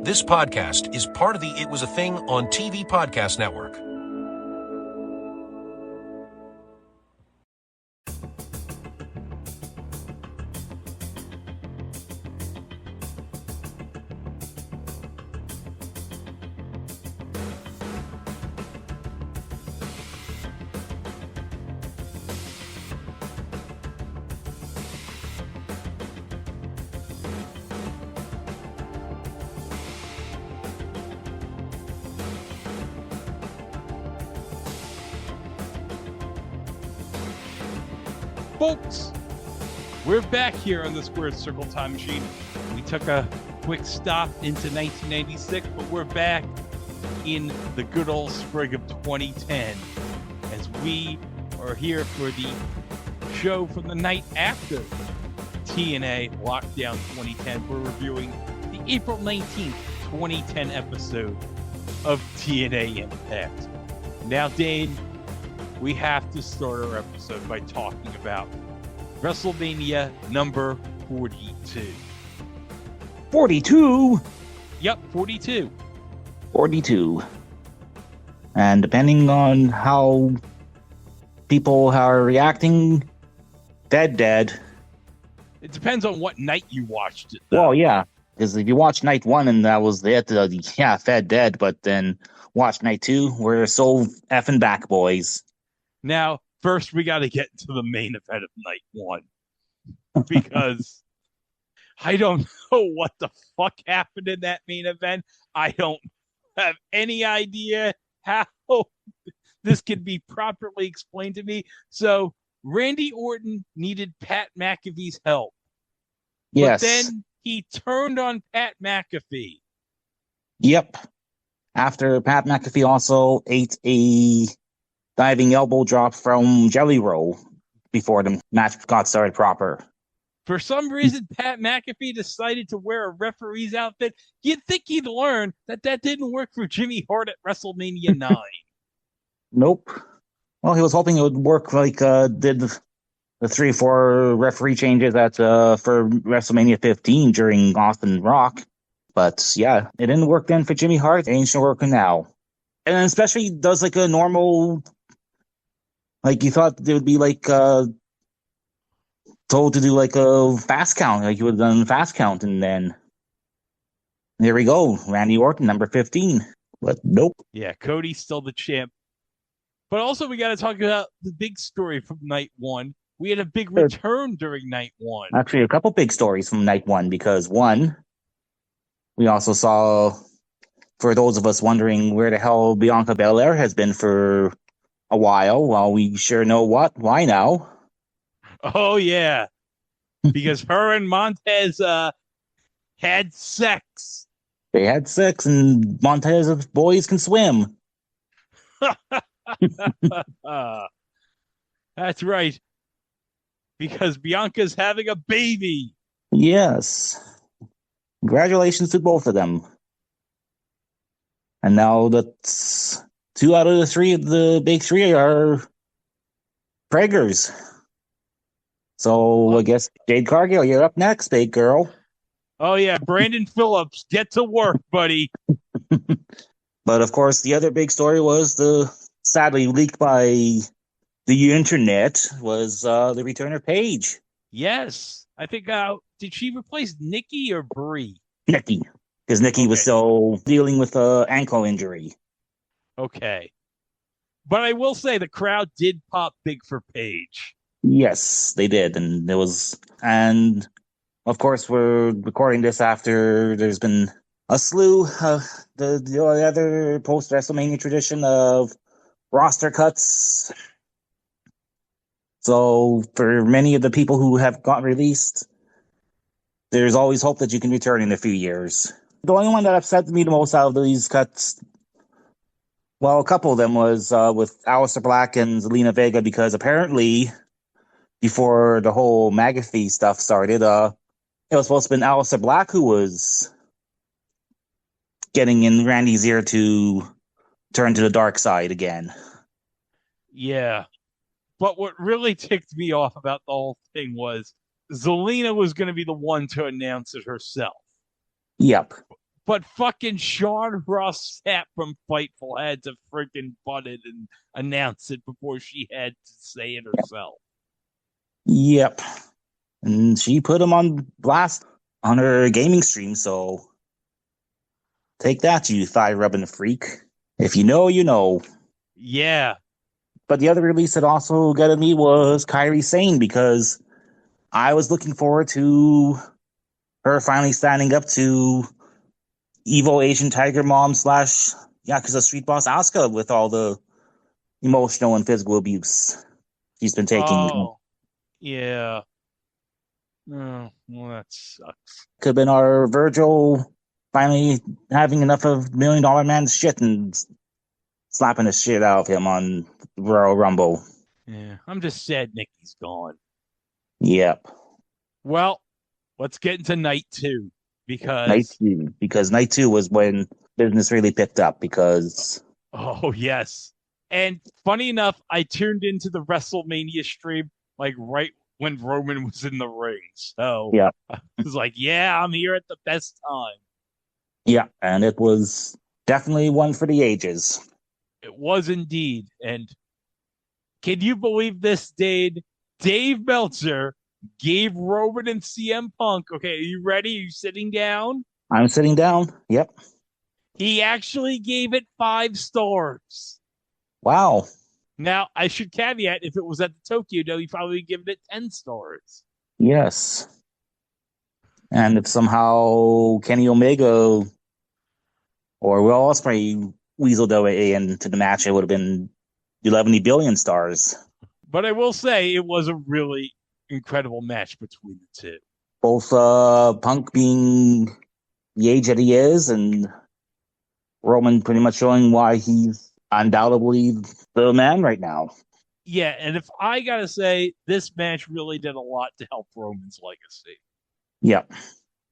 This podcast is part of the It Was a Thing on TV podcast network. Folks, we're back here on the Squared Circle Time Machine. We took a quick stop into 1996, but we're back in the good old spring of 2010 as we are here for the show from the night after TNA Lockdown 2010. We're reviewing the April 19th, 2010 episode of TNA Impact. Now, Dane, we have to start our episode by talking about WrestleMania number 42. 42? Yep, 42. 42. And depending on how people are reacting, dead. It depends on what night you watched it, though. Well, yeah. Because if you watch night one and that was it, Fed dead. But then watch night two, we're so effing back, boys. Now, first we got to get to the main event of night one. Because I don't know what the fuck happened in that main event. I don't have any idea how this can be properly explained to me. So, Randy Orton needed Pat McAfee's help. Yes. But then he turned on Pat McAfee. Yep. After Pat McAfee also ate a diving elbow drop from Jelly Roll before the match got started proper. For some reason, Pat McAfee decided to wear a referee's outfit. You'd think he'd learn that didn't work for Jimmy Hart at WrestleMania 9. Nope. Well, he was hoping it would work like did the 3-4 referee changes at for WrestleMania 15 during Austin Rock. But yeah, it didn't work then for Jimmy Hart. It ain't working now. And especially does like a normal, like you thought there would be like told to do like a fast count, like you would have done a fast count, and then there we go, Randy Orton, number 15. But nope. Yeah, Cody's still the champ. But also we got to talk about the big story from night one. We had a big return during night one. Actually, a couple big stories from night one, because one, we also saw, for those of us wondering where the hell Bianca Belair has been for a while, well, we sure know why now. Oh, yeah. Because her and Montez had sex. They had sex, and Montez's boys can swim. That's right. Because Bianca's having a baby. Yes. Congratulations to both of them. And now that's 2 out of the 3 of the big 3 are preggers. So I guess Jade Cargill, you're up next, big girl. Oh, yeah. Brandon Phillips, get to work, buddy. But of course, the other big story was sadly leaked by the internet was the return of Paige. Yes. I think, did she replace Nikki or Brie? Nikki. Because Nikki was still dealing with an ankle injury. Okay. But I will say the crowd did pop big for Paige. Yes, they did. And of course, we're recording this after there's been a slew of the other post-WrestleMania tradition of roster cuts. So for many of the people who have got released, there's always hope that you can return in a few years. The only one that upset me the most out of these cuts, well, a couple of them was with Aleister Black and Zelina Vega, because apparently before the whole McAfee stuff started, it was supposed to have been Aleister Black who was getting in Randy's ear to turn to the dark side again. Yeah. But what really ticked me off about the whole thing was Zelina was going to be the one to announce it herself. Yep. But fucking Sean Ross Sapp from Fightful had to freaking butt it and announce it before she had to say it herself. Yep. And she put him on blast on her gaming stream, so take that, you thigh-rubbing freak. If you know, you know. Yeah. But the other release that also got me was Kairi Sane, because I was looking forward to her finally standing up to evil Asian tiger mom / Yakuza street boss Asuka with all the emotional and physical abuse she's been taking. Oh, yeah. Oh, well, that sucks. Could have been our Virgil finally having enough of $1 Million Man's shit and slapping the shit out of him on Royal Rumble. Yeah, I'm just sad Nikki's gone. Yep. Well, let's get into night 2 Because night 2 was when business really picked up because... Oh, yes. And funny enough, I tuned into the WrestleMania stream like right when Roman was in the ring. So yeah. I was like, yeah, I'm here at the best time. Yeah, and it was definitely one for the ages. It was indeed. And can you believe this, Dane? Dave Meltzer gave Roman and CM Punk. Okay, are you ready? Are you sitting down? I'm sitting down. Yep. He actually gave it 5 stars. Wow. Now, I should caveat, if it was at the Tokyo Dome, he probably would give it 10 stars. Yes. And if somehow Kenny Omega or Will Ospreay weaseled their way into the match, it would have been 11 billion stars. But I will say it was a really incredible match between the two. Both Punk being the age that he is, and Roman pretty much showing why he's undoubtedly the man right now. Yeah, and if I gotta say, this match really did a lot to help Roman's legacy. Yep.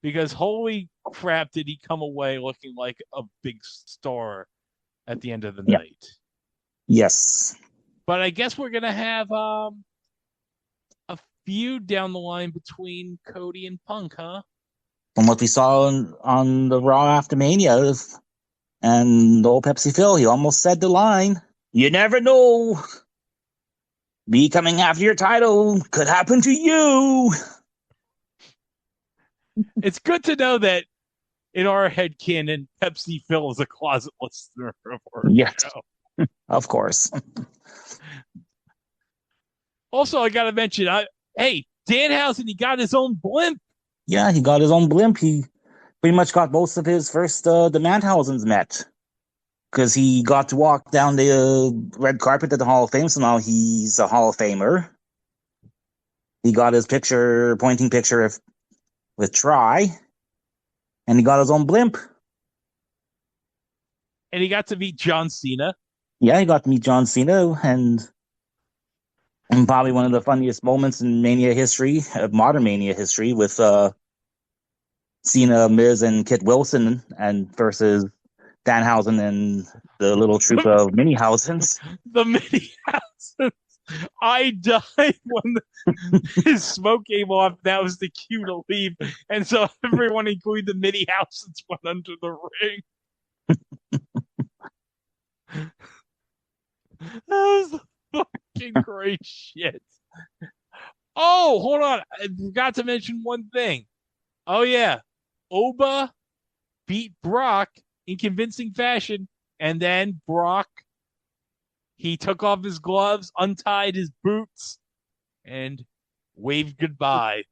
Because holy crap, did he come away looking like a big star at the end of the night. Yes. But I guess we're gonna have a feud down the line between Cody and Punk, huh? From what we saw on the Raw after Mania, and old Pepsi Phil, he almost said the line, "You never know. Me coming after your title could happen to you." It's good to know that in our headcanon, Pepsi Phil is a closet listener of our show. Of course. Also, I gotta mention, hey, Danhausen, he got his own blimp. Yeah, he got his own blimp. He pretty much got most of his first Demandhausens met. Because he got to walk down the red carpet at the Hall of Fame, so now he's a Hall of Famer. He got his pointing picture with Try, and he got his own blimp. And he got to meet John Cena. Yeah, he got to meet John Cena, and probably one of the funniest moments in Mania history, modern Mania history, with Cena, Miz, and Kit Wilson, and versus Danhausen and the little troop of Mini-Hausens. The Mini-Hausens. I died when his smoke came off. That was the cue to leave. And so everyone, including the Mini-Hausens, went under the ring. That was fucking great shit. Oh, hold on. I forgot to mention one thing. Oh, yeah. Oba beat Brock in convincing fashion, and then Brock, he took off his gloves, untied his boots, and waved goodbye.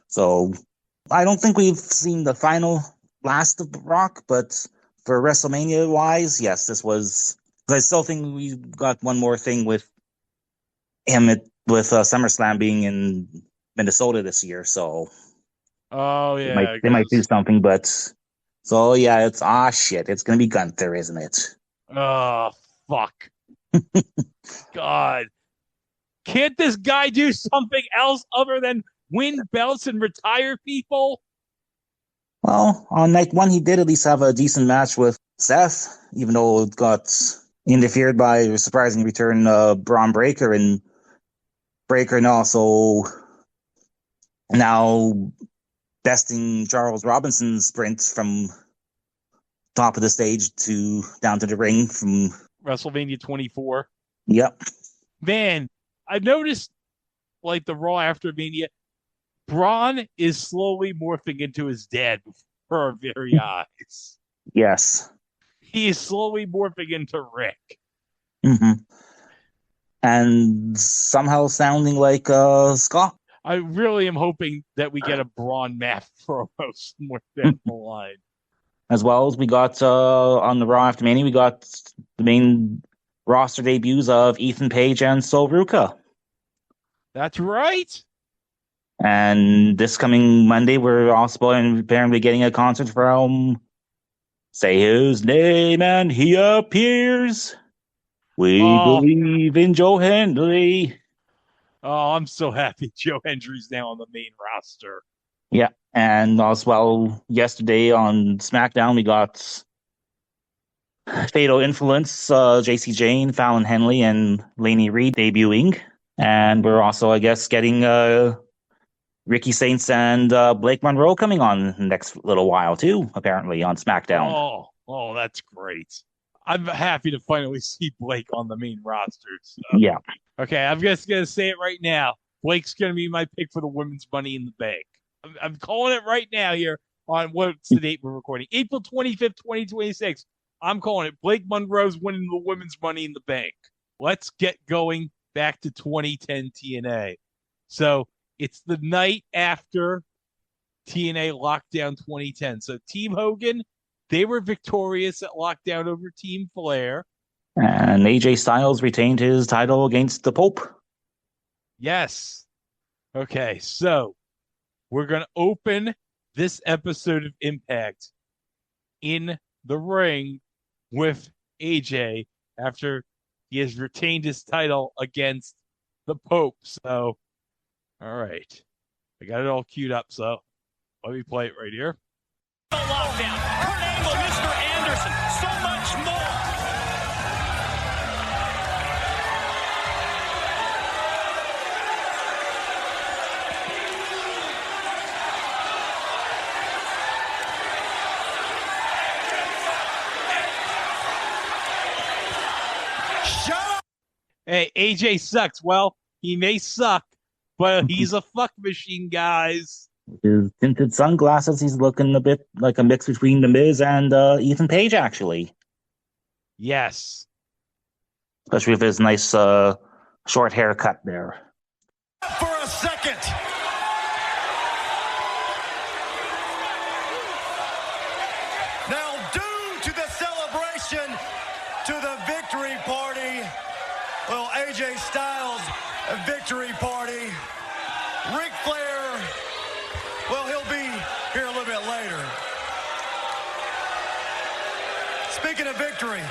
So I don't think we've seen the final last of Brock, but for WrestleMania wise, yes, this was. I still think we got one more thing with him with SummerSlam being in Minnesota this year. So oh yeah, they might do something, but. So, yeah, it's, shit. It's going to be Gunther, isn't it? Oh, fuck. God. Can't this guy do something else other than win belts and retire people? Well, on night 1, he did at least have a decent match with Seth, even though it got interfered by a surprising return Braun Breaker, and also now besting Charles Robinson's sprint from top of the stage to down to the ring from WrestleMania 24. Yep. Man, I noticed like the Raw after Mania, Braun is slowly morphing into his dad before our very eyes. Yes. He is slowly morphing into Rick. Mm-hmm. And somehow sounding like Scott. I really am hoping that we get a Braun math promo somewhere down the line. As well as we got on the Raw after Mania, we got the main roster debuts of Ethan Page and Sol Ruka. That's right. And this coming Monday, we're also apparently getting a concert from Say His Name and He Appears. We believe in Joe Hendry. Oh, I'm so happy Joe Hendry's now on the main roster. Yeah, and as well, yesterday on SmackDown, we got Fatal Influence, JC Jane, Fallon Henley, and Laney Reed debuting. And we're also, I guess, getting Ricky Saints and Blake Monroe coming on the next little while, too, apparently, on SmackDown. Oh, that's great. I'm happy to finally see Blake on the main roster. So. Yeah. Okay, I'm just going to say it right now. Blake's going to be my pick for the women's Money in the Bank. I'm calling it right now here on what's the date we're recording? April 25th, 2026. I'm calling it. Blake Monroe's winning the women's Money in the Bank. Let's get going back to 2010 TNA. So it's the night after TNA Lockdown 2010. So Team Hogan, they were victorious at Lockdown over Team Flair. And AJ Styles retained his title against the Pope. Yes. Okay, so we're going to open this episode of Impact in the ring with AJ after he has retained his title against the Pope. So, all right. I got it all queued up, so let me play it right here. Lockdown. Kurt Angle, Mr. Anderson, so much more. Shut up! Hey, AJ sucks. Well, he may suck, but he's a fuck machine, guys. His tinted sunglasses, he's looking a bit like a mix between The Miz and Ethan Page, actually. Yes. Especially with his nice short haircut there. For a second. Now, due to the celebration, to the victory party, well, AJ Styles' victory party, Ric Flair, well, he'll be here a little bit later. Speaking of victory,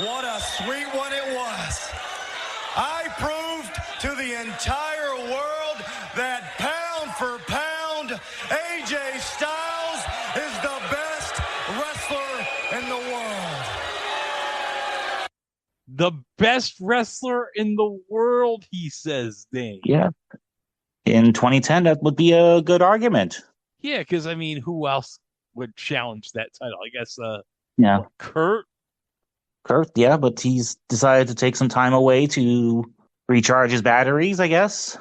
what a sweet one it was. I proved to the entire world that pound for pound, AJ Styles is the best wrestler in the world. The best wrestler in the world, he says, Dane. Yeah. In 2010, that would be a good argument. Yeah, because, I mean, who else would challenge that title? I guess, yeah. Kurt, yeah, but he's decided to take some time away to recharge his batteries, I guess.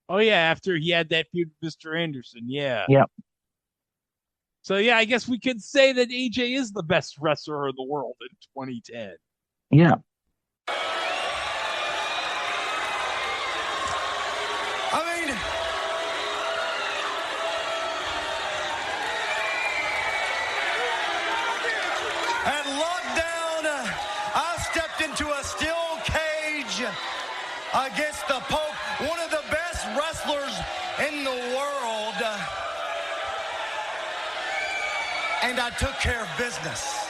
Oh, yeah, after he had that feud with Mr. Anderson, yeah. Yep. So, yeah, I guess we could say that AJ is the best wrestler in the world in 2010. Yeah. I mean, at Lockdown, I stepped into a steel cage against the Pope, one of the best wrestlers in the world, and I took care of business.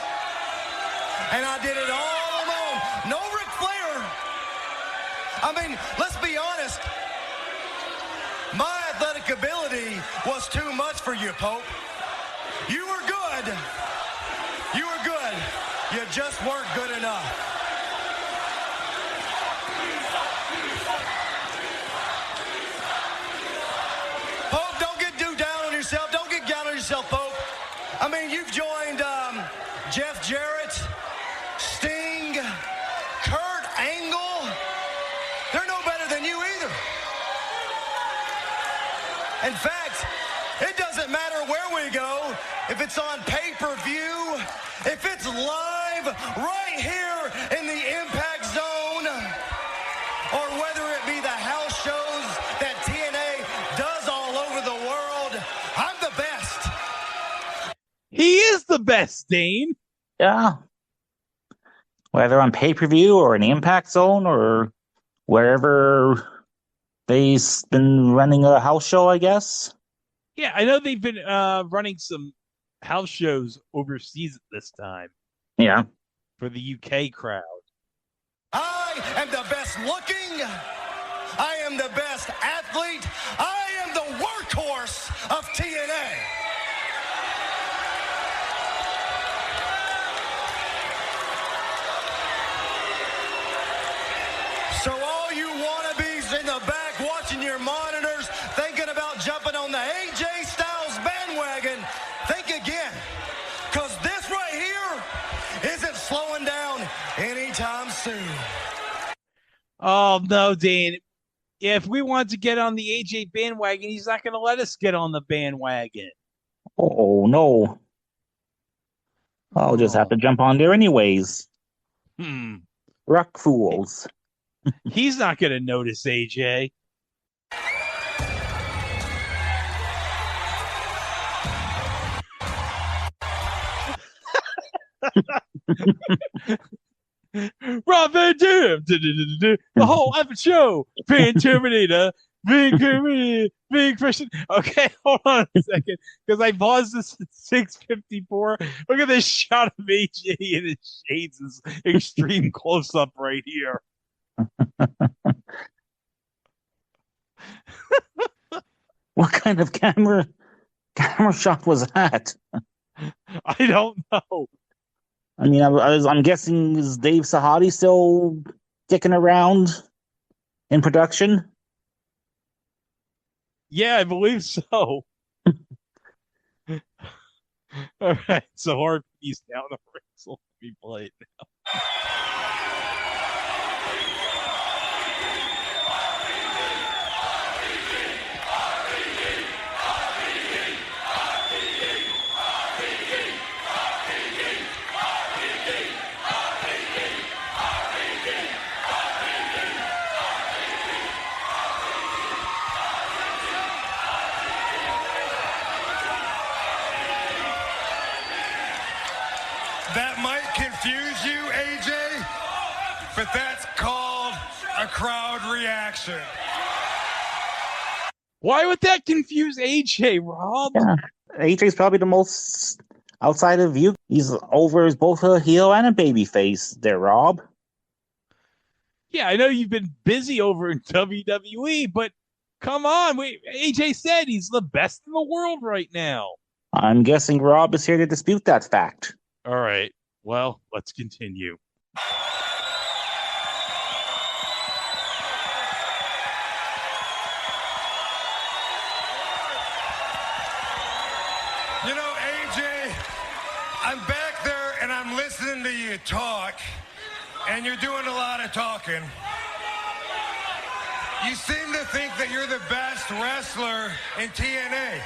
And I did it all alone. No Ric Flair. I mean, let's be honest. My athletic ability was too much for you, Pope. You were good. You were good. You just weren't good enough. Pope, don't get too down on yourself. Don't get I mean, you've joined Jeff Jarrett, Sting, Kurt Angle. They're no better than you either. In fact, it doesn't matter where we go, if it's on pay-per-view, if it's live right here in the Impact Zone, or whether it be the house shows that TNA does all over the world, I'm the best. He is the best, Dane. Yeah. Whether on pay-per-view or an Impact Zone or wherever they've been running a house show, I guess. Yeah, I know they've been running some house shows overseas at this time. Yeah. For the UK crowd. I am the best looking. I am the best athlete. I am the workhorse of TNA. So all you wannabes in the back watching your monitors, thinking about jumping on the AJ Styles bandwagon, think again. Because this right here isn't slowing down anytime soon. Oh, no, Dane. If we want to get on the AJ bandwagon, he's not going to let us get on the bandwagon. Oh, no. I'll just have to jump on there anyways. Rock fools. He's not going to notice AJ. Rob Van Dam, the whole epic show, Van Terminator, Big Christian. Okay, hold on a second, because I paused this at 6:54. Look at this shot of AJ in his shades, this extreme close up right here. What kind of camera shot was that? I don't know. I mean, I'm guessing, is Dave Sahadi still kicking around in production? Yeah, I believe so. All right, so RVD's down the ring, so let me play it now. That might confuse you, AJ, but that's called a crowd reaction. Why would that confuse AJ, Rob? Yeah, AJ's probably the most, outside of you, he's over as both a heel and a baby face there, Rob. Yeah, I know you've been busy over in WWE, but come on. AJ said he's the best in the world right now. I'm guessing Rob is here to dispute that fact. All right. Well, let's continue. You know, AJ, I'm back there and I'm listening to you talk, and you're doing a lot of talking. You seem to think that you're the best wrestler in TNA.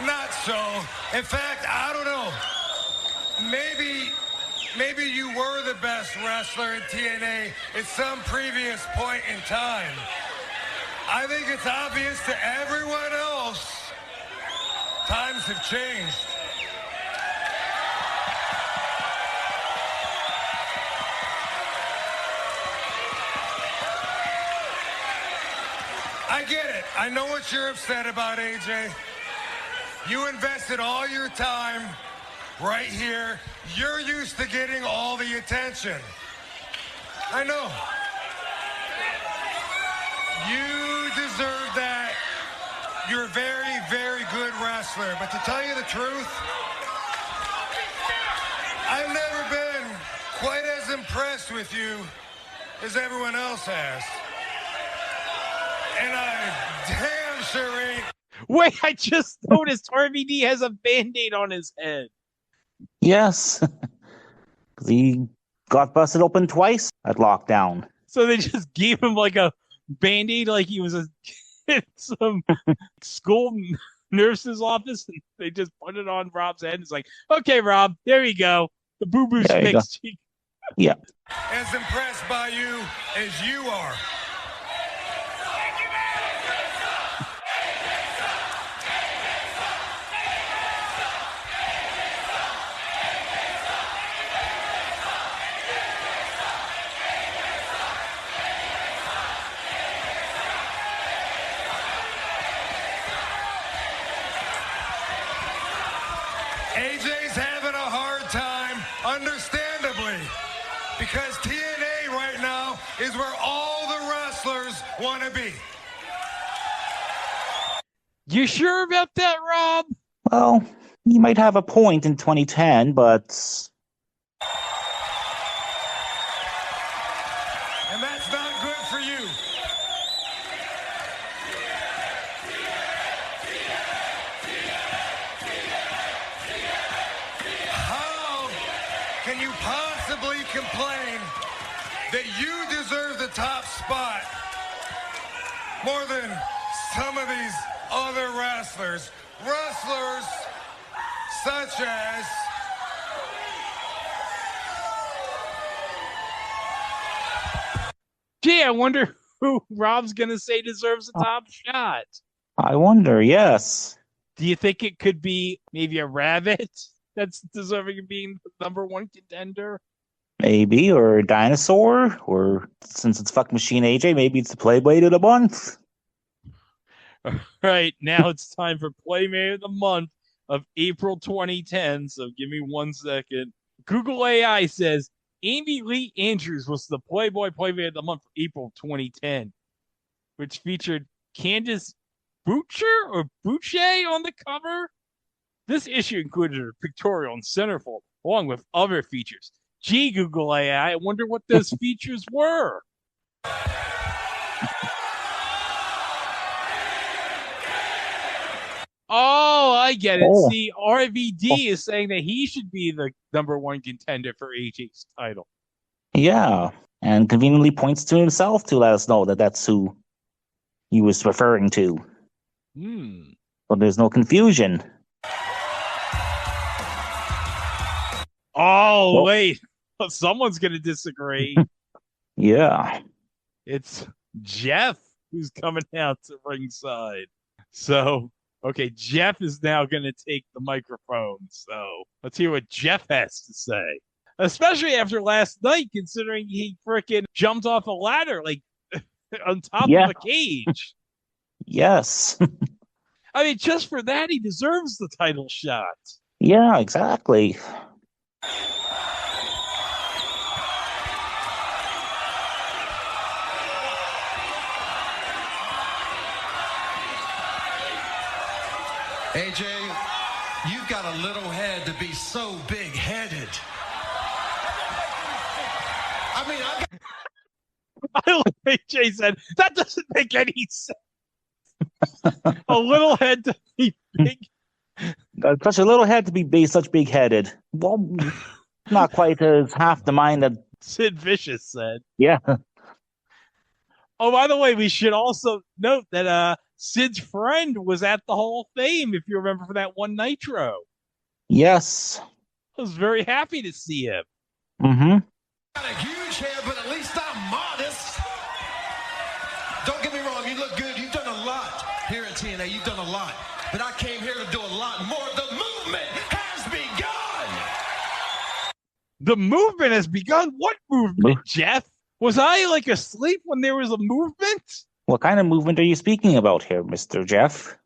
Not so. In fact, I don't know. Maybe you were the best wrestler in TNA at some previous point in time. I think it's obvious to everyone else, times have changed. I get it. I know what you're upset about, AJ. You invested all your time right here. You're used to getting all the attention. I know. You deserve that. You're a very, very good wrestler. But to tell you the truth, I've never been quite as impressed with you as everyone else has. And I damn sure ain't. Wait, I just noticed RVD has a Band-Aid on his head. Yes. He got busted open twice at lockdown. So they just gave him like a Band-Aid like he was in some school nurse's office, and they just put it on Rob's head. It's like, okay, Rob, there you go. The boo-boo's fixed. Yeah. As impressed by you as you are. AJ's having a hard time, understandably, because TNA right now is where all the wrestlers want to be. You sure about that, Rob? Well, you might have a point in 2010, but... And that's not good for you. How can you possibly complain that you deserve the top spot more than some of these other wrestlers? Wrestlers such as... Gee, I wonder who Rob's going to say deserves a top shot. I wonder, yes. Do you think it could be maybe a rabbit that's deserving of being the number one contender? Maybe, or a dinosaur, or since it's Fuck Machine AJ, maybe it's the Playmate of the Month. All right, now it's time for Playmate of the Month of April 2010. So give me 1 second. Google AI says Amy Lee Andrews was the Playboy Playmate of the Month for April 2010, which featured Candace Boucher on the cover. This issue included a pictorial and centerfold, along with other features. Gee, Google AI, I wonder what those features were. Oh, I get it. Oh. See, RVD is saying that he should be the number one contender for AJ's title. Yeah, and conveniently points to himself to let us know that that's who he was referring to. So there's no confusion. Oh, wait. Someone's going to disagree. Yeah. It's Jeff who's coming out to ringside. So, okay, Jeff is now going to take the microphone. So let's hear what Jeff has to say. Especially after last night, considering he frickin' jumped off a ladder, like, on top of a cage. Yes. I mean, just for that, he deserves the title shot. Yeah, exactly. AJ, you've got a little head to be so big-headed. I mean, I like AJ said, that doesn't make any sense. A little head to be big. Such a little head to be such big-headed. Well, not quite as half the mind that Sid Vicious said. Yeah. Oh, by the way, we should also note that Sid's friend was at the Hall of Fame, if you remember, for that one Nitro. Yes. I was very happy to see him. Mm-hmm. got a huge head, but at least I'm modest. Don't get me wrong, you look good. You've done a lot here at TNA. You've done a lot. But I came here to do a lot more. The movement has begun. The movement has begun? What movement, Jeff? Was I like asleep when there was a movement? What kind of movement are you speaking about here, Mr. Jeff?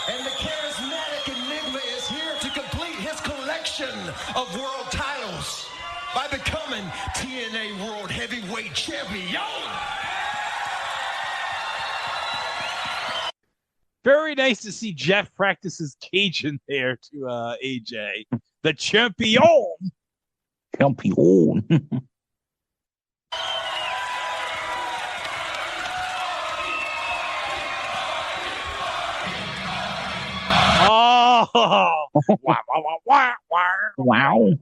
And the charismatic Enigma is here to complete his collection of world titles by becoming TNA World Heavyweight Champion. Very nice to see Jeff practice his Cajun there to AJ. The champion. Champion. Oh! Wow! Wow! Wow.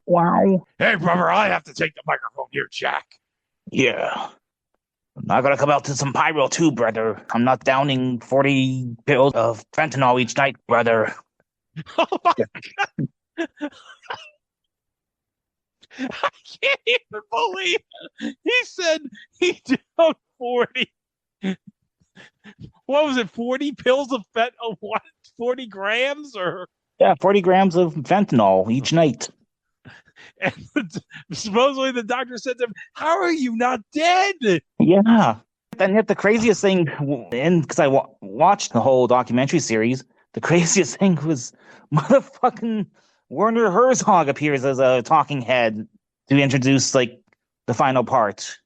Wow. Hey, brother, I have to take the microphone here, Jack. Yeah. I'm not gonna come out to some pyro too, brother. I'm not downing 40 pills of fentanyl each night, brother. Oh my God. I can't even believe it. He said he took 40. What was it? 40 pills of fentanyl? What? 40 grams or? Yeah, 40 grams of fentanyl each night. And supposedly the doctor said to him, "How are you not dead?" Yeah. And yet the craziest thing, and because I watched the whole documentary series, the craziest thing was motherfucking Werner Herzog appears as a talking head to introduce, like, the final part.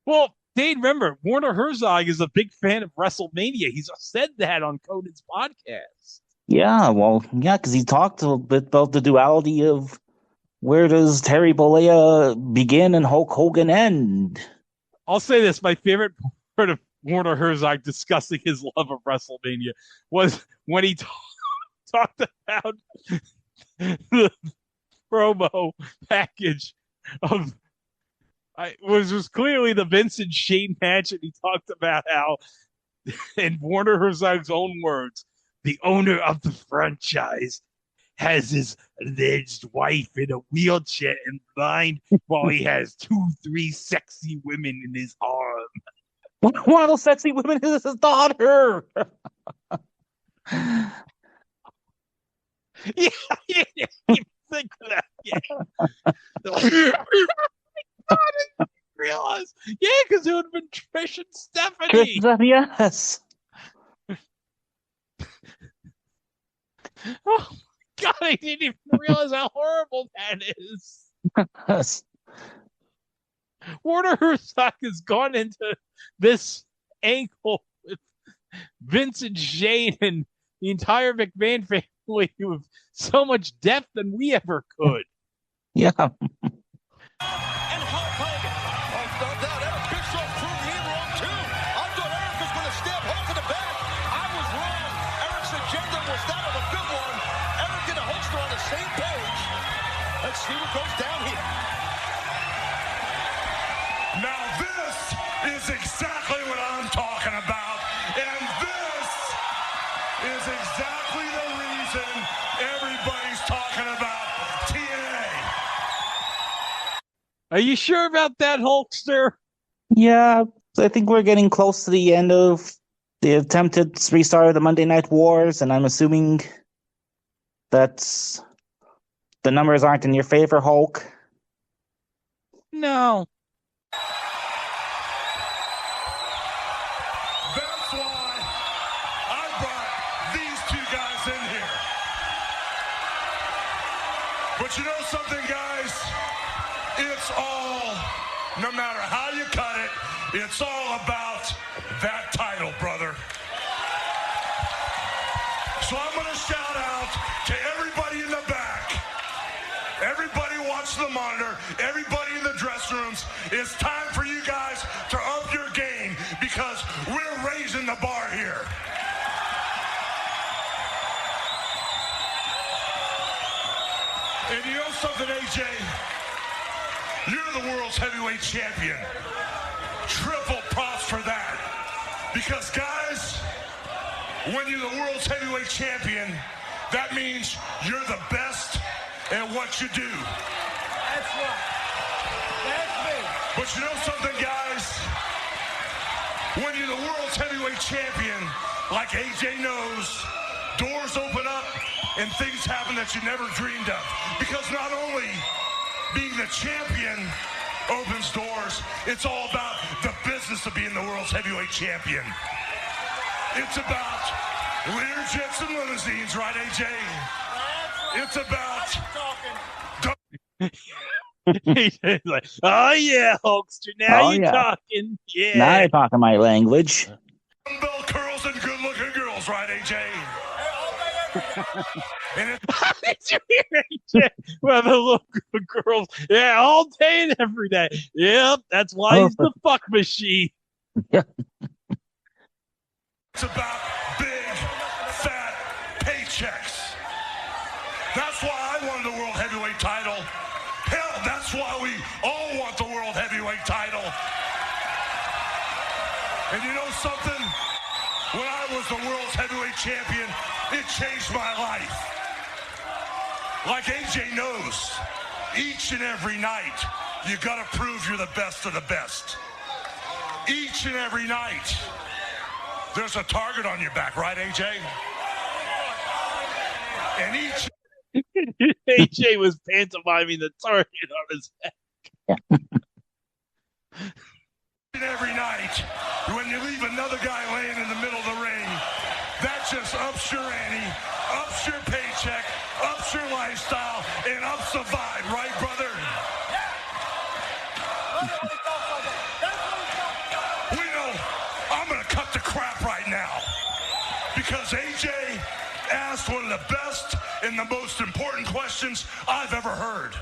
Well, Dane, remember, Werner Herzog is a big fan of WrestleMania. He's said that on Conan's podcast. Yeah, well, yeah, because he talked a bit about the duality of where does Terry Bollea begin and Hulk Hogan end? I'll say this. My favorite part of Werner Herzog discussing his love of WrestleMania was when he talked about the promo package of was clearly the Vincent Shane match, and he talked about how, in Werner Herzog's own words, the owner of the franchise has his alleged wife in a wheelchair and blind while he has 2-3 sexy women in his arm. One of those sexy women is his daughter. Yeah, you think of that, yeah. I didn't realize. Yeah, because it would have been Trish and Stephanie. Yes. Oh, God, I didn't even realize how horrible that is. Yes. Werner Herzog has gone into this angle with Vince and Shane and the entire McMahon family with so much depth than we ever could. Yeah. And Hulk Hogan. Oh, no doubt. Eric Bischoff proved me wrong, too. I thought Eric was going to stab Hulk in the back. I was wrong. Eric's agenda was that of a good one. Eric and Hulk are on the same page. Let's see what goes down here. Now this is exactly what I'm talking about. And this is exactly the reason everybody's talking about TNA. Are you sure about that, Hulkster? Yeah, I think we're getting close to the end of the attempted restart of the Monday Night Wars, and I'm assuming that the numbers aren't in your favor, Hulk. No. That's why I brought these two guys in here. But you know something, guys? It's all, no matter how you cut it, it's all about that title, brother. So I'm going to shout out to everybody in the back, everybody watching the monitor, everybody in the dressing rooms. It's time for you guys to up your game because we're raising the bar here. And you know something, AJ? You're the world's heavyweight champion. Triple props for that. Because, guys, when you're the world's heavyweight champion, that means you're the best at what you do. That's right. That's me. But you know something, guys? When you're the world's heavyweight champion, like AJ knows, doors open up and things happen that you never dreamed of. Because not only being the champion opens doors, it's all about the business of being the world's heavyweight champion. It's about Lear jets and limousines, right, AJ? It's about... He's like, oh yeah, Hulkster, now you're talking. Yeah. Now you're talking my language. Dumbbell curls and good-looking girls, right, AJ? And Did you hear AJ? Well, the little girls, yeah, all day and every day. Yep, that's why he's the fuck machine. it's about big, fat paychecks. That's why I won the World Heavyweight title. Hell, that's why we all want the World Heavyweight title. And you know something? When I was the World's Heavyweight Champion, it changed my life. Like AJ knows, each and every night, you gotta prove you're the best of the best. Each and every night, there's a target on your back, right, AJ? And each... AJ was pantomiming the target on his back. And every night, when you leave another guy laying in the middle of the ring, that just ups your ante, ups your paycheck, ups your lifestyle, and ups the vibe, right, brother? We know I'm going to cut the crap right now because AJ asked one of the best and the most important questions I've ever heard.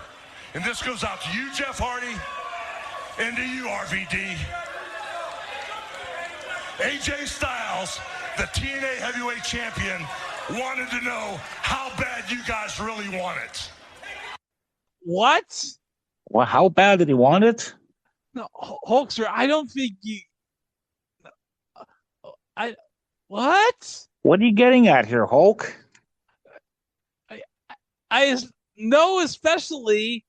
And this goes out to you, Jeff Hardy, and to you, RVD. AJ Styles, the TNA Heavyweight Champion, wanted to know how bad you guys really want it. What? Well, how bad did he want it? No, Hulkster, I don't think you... What? What are you getting at here, Hulk? I know especially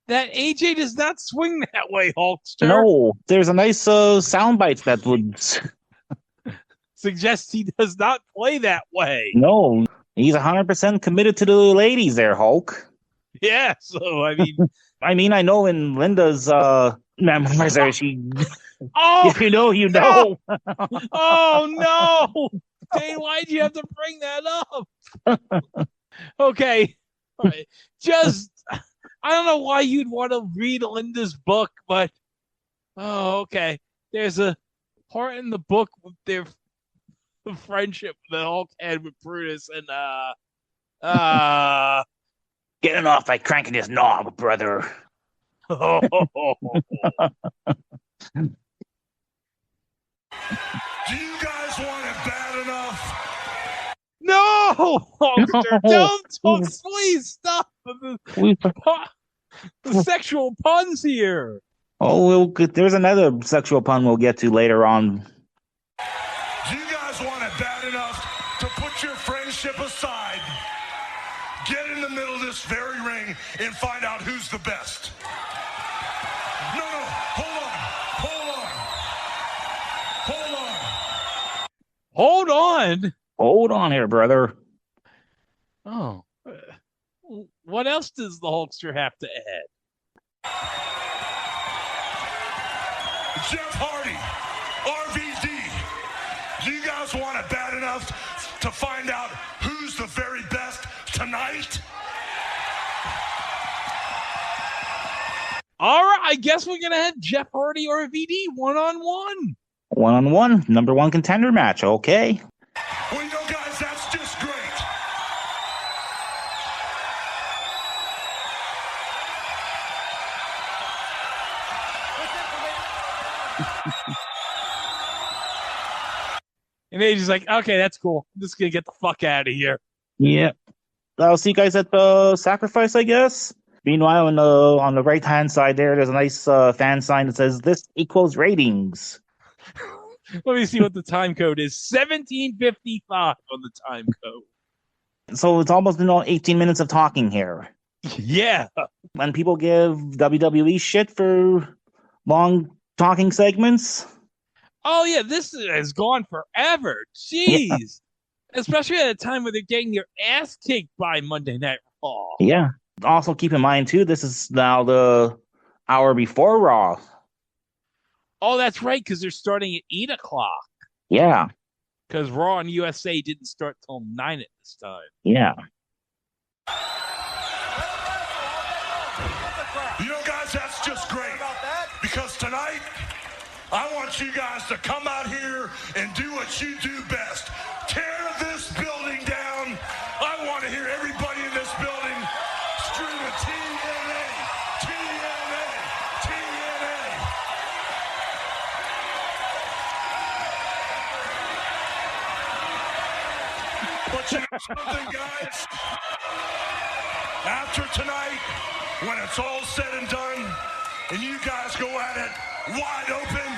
that AJ does not swing that way, Hulkster. No, there's a nice soundbite that would suggest he does not play that way. No, he's 100% committed to the ladies there, Hulk. Yeah, so I mean, I know in Linda's memoirs there, she. Oh, if you know, you know. Oh no, Dane, why'd you have to bring that up? Okay, all right. Just I don't know why you'd want to read Linda's book, but okay. There's a part in the book with their friendship that Hulk had with Brutus, and getting off by cranking his knob, brother. Do you guys want it bad enough? No, Hulkster, don't talk. Please stop the sexual puns here. Oh, there's another sexual pun we'll get to later on. Do you guys want it bad enough to put your friendship aside, get in the middle of this very ring, and find out who's the best? No, hold on. Hold on here, brother. Oh. What else does the Hulkster have to add? Jeff Hardy, RVD, do you guys want it bad enough to find out who's the very best tonight? All right, I guess we're going to have Jeff Hardy, RVD, one-on-one. One-on-one, number one contender match, okay. Well, you know, guys, that's just great. And AJ's like, okay, that's cool. I'm just going to get the fuck out of here. Yeah. I'll see you guys at the sacrifice, I guess. Meanwhile, on the right-hand side there's a nice fan sign that says, "This equals ratings." Let me see what the time code is. 1755 on the time code. So it's almost 18 minutes of talking here. Yeah. When people give WWE shit for long talking segments. Oh, yeah, this has gone forever. Jeez. Yeah. Especially at a time where they're getting their ass kicked by Monday Night Raw. Yeah. Also, keep in mind, too, this is now the hour before Raw. Oh, that's right, because they're starting at 8 o'clock. Yeah. because Raw and USA didn't start till 9 at this time. Yeah. You know, guys, that's just great. Because tonight, I want you guys to come out here and do what you do best. Tear this building down. I want to hear everybody in this building screaming TNA, TNA, TNA. But you know something, guys? After tonight, when it's all said and done, and you guys go at it wide open,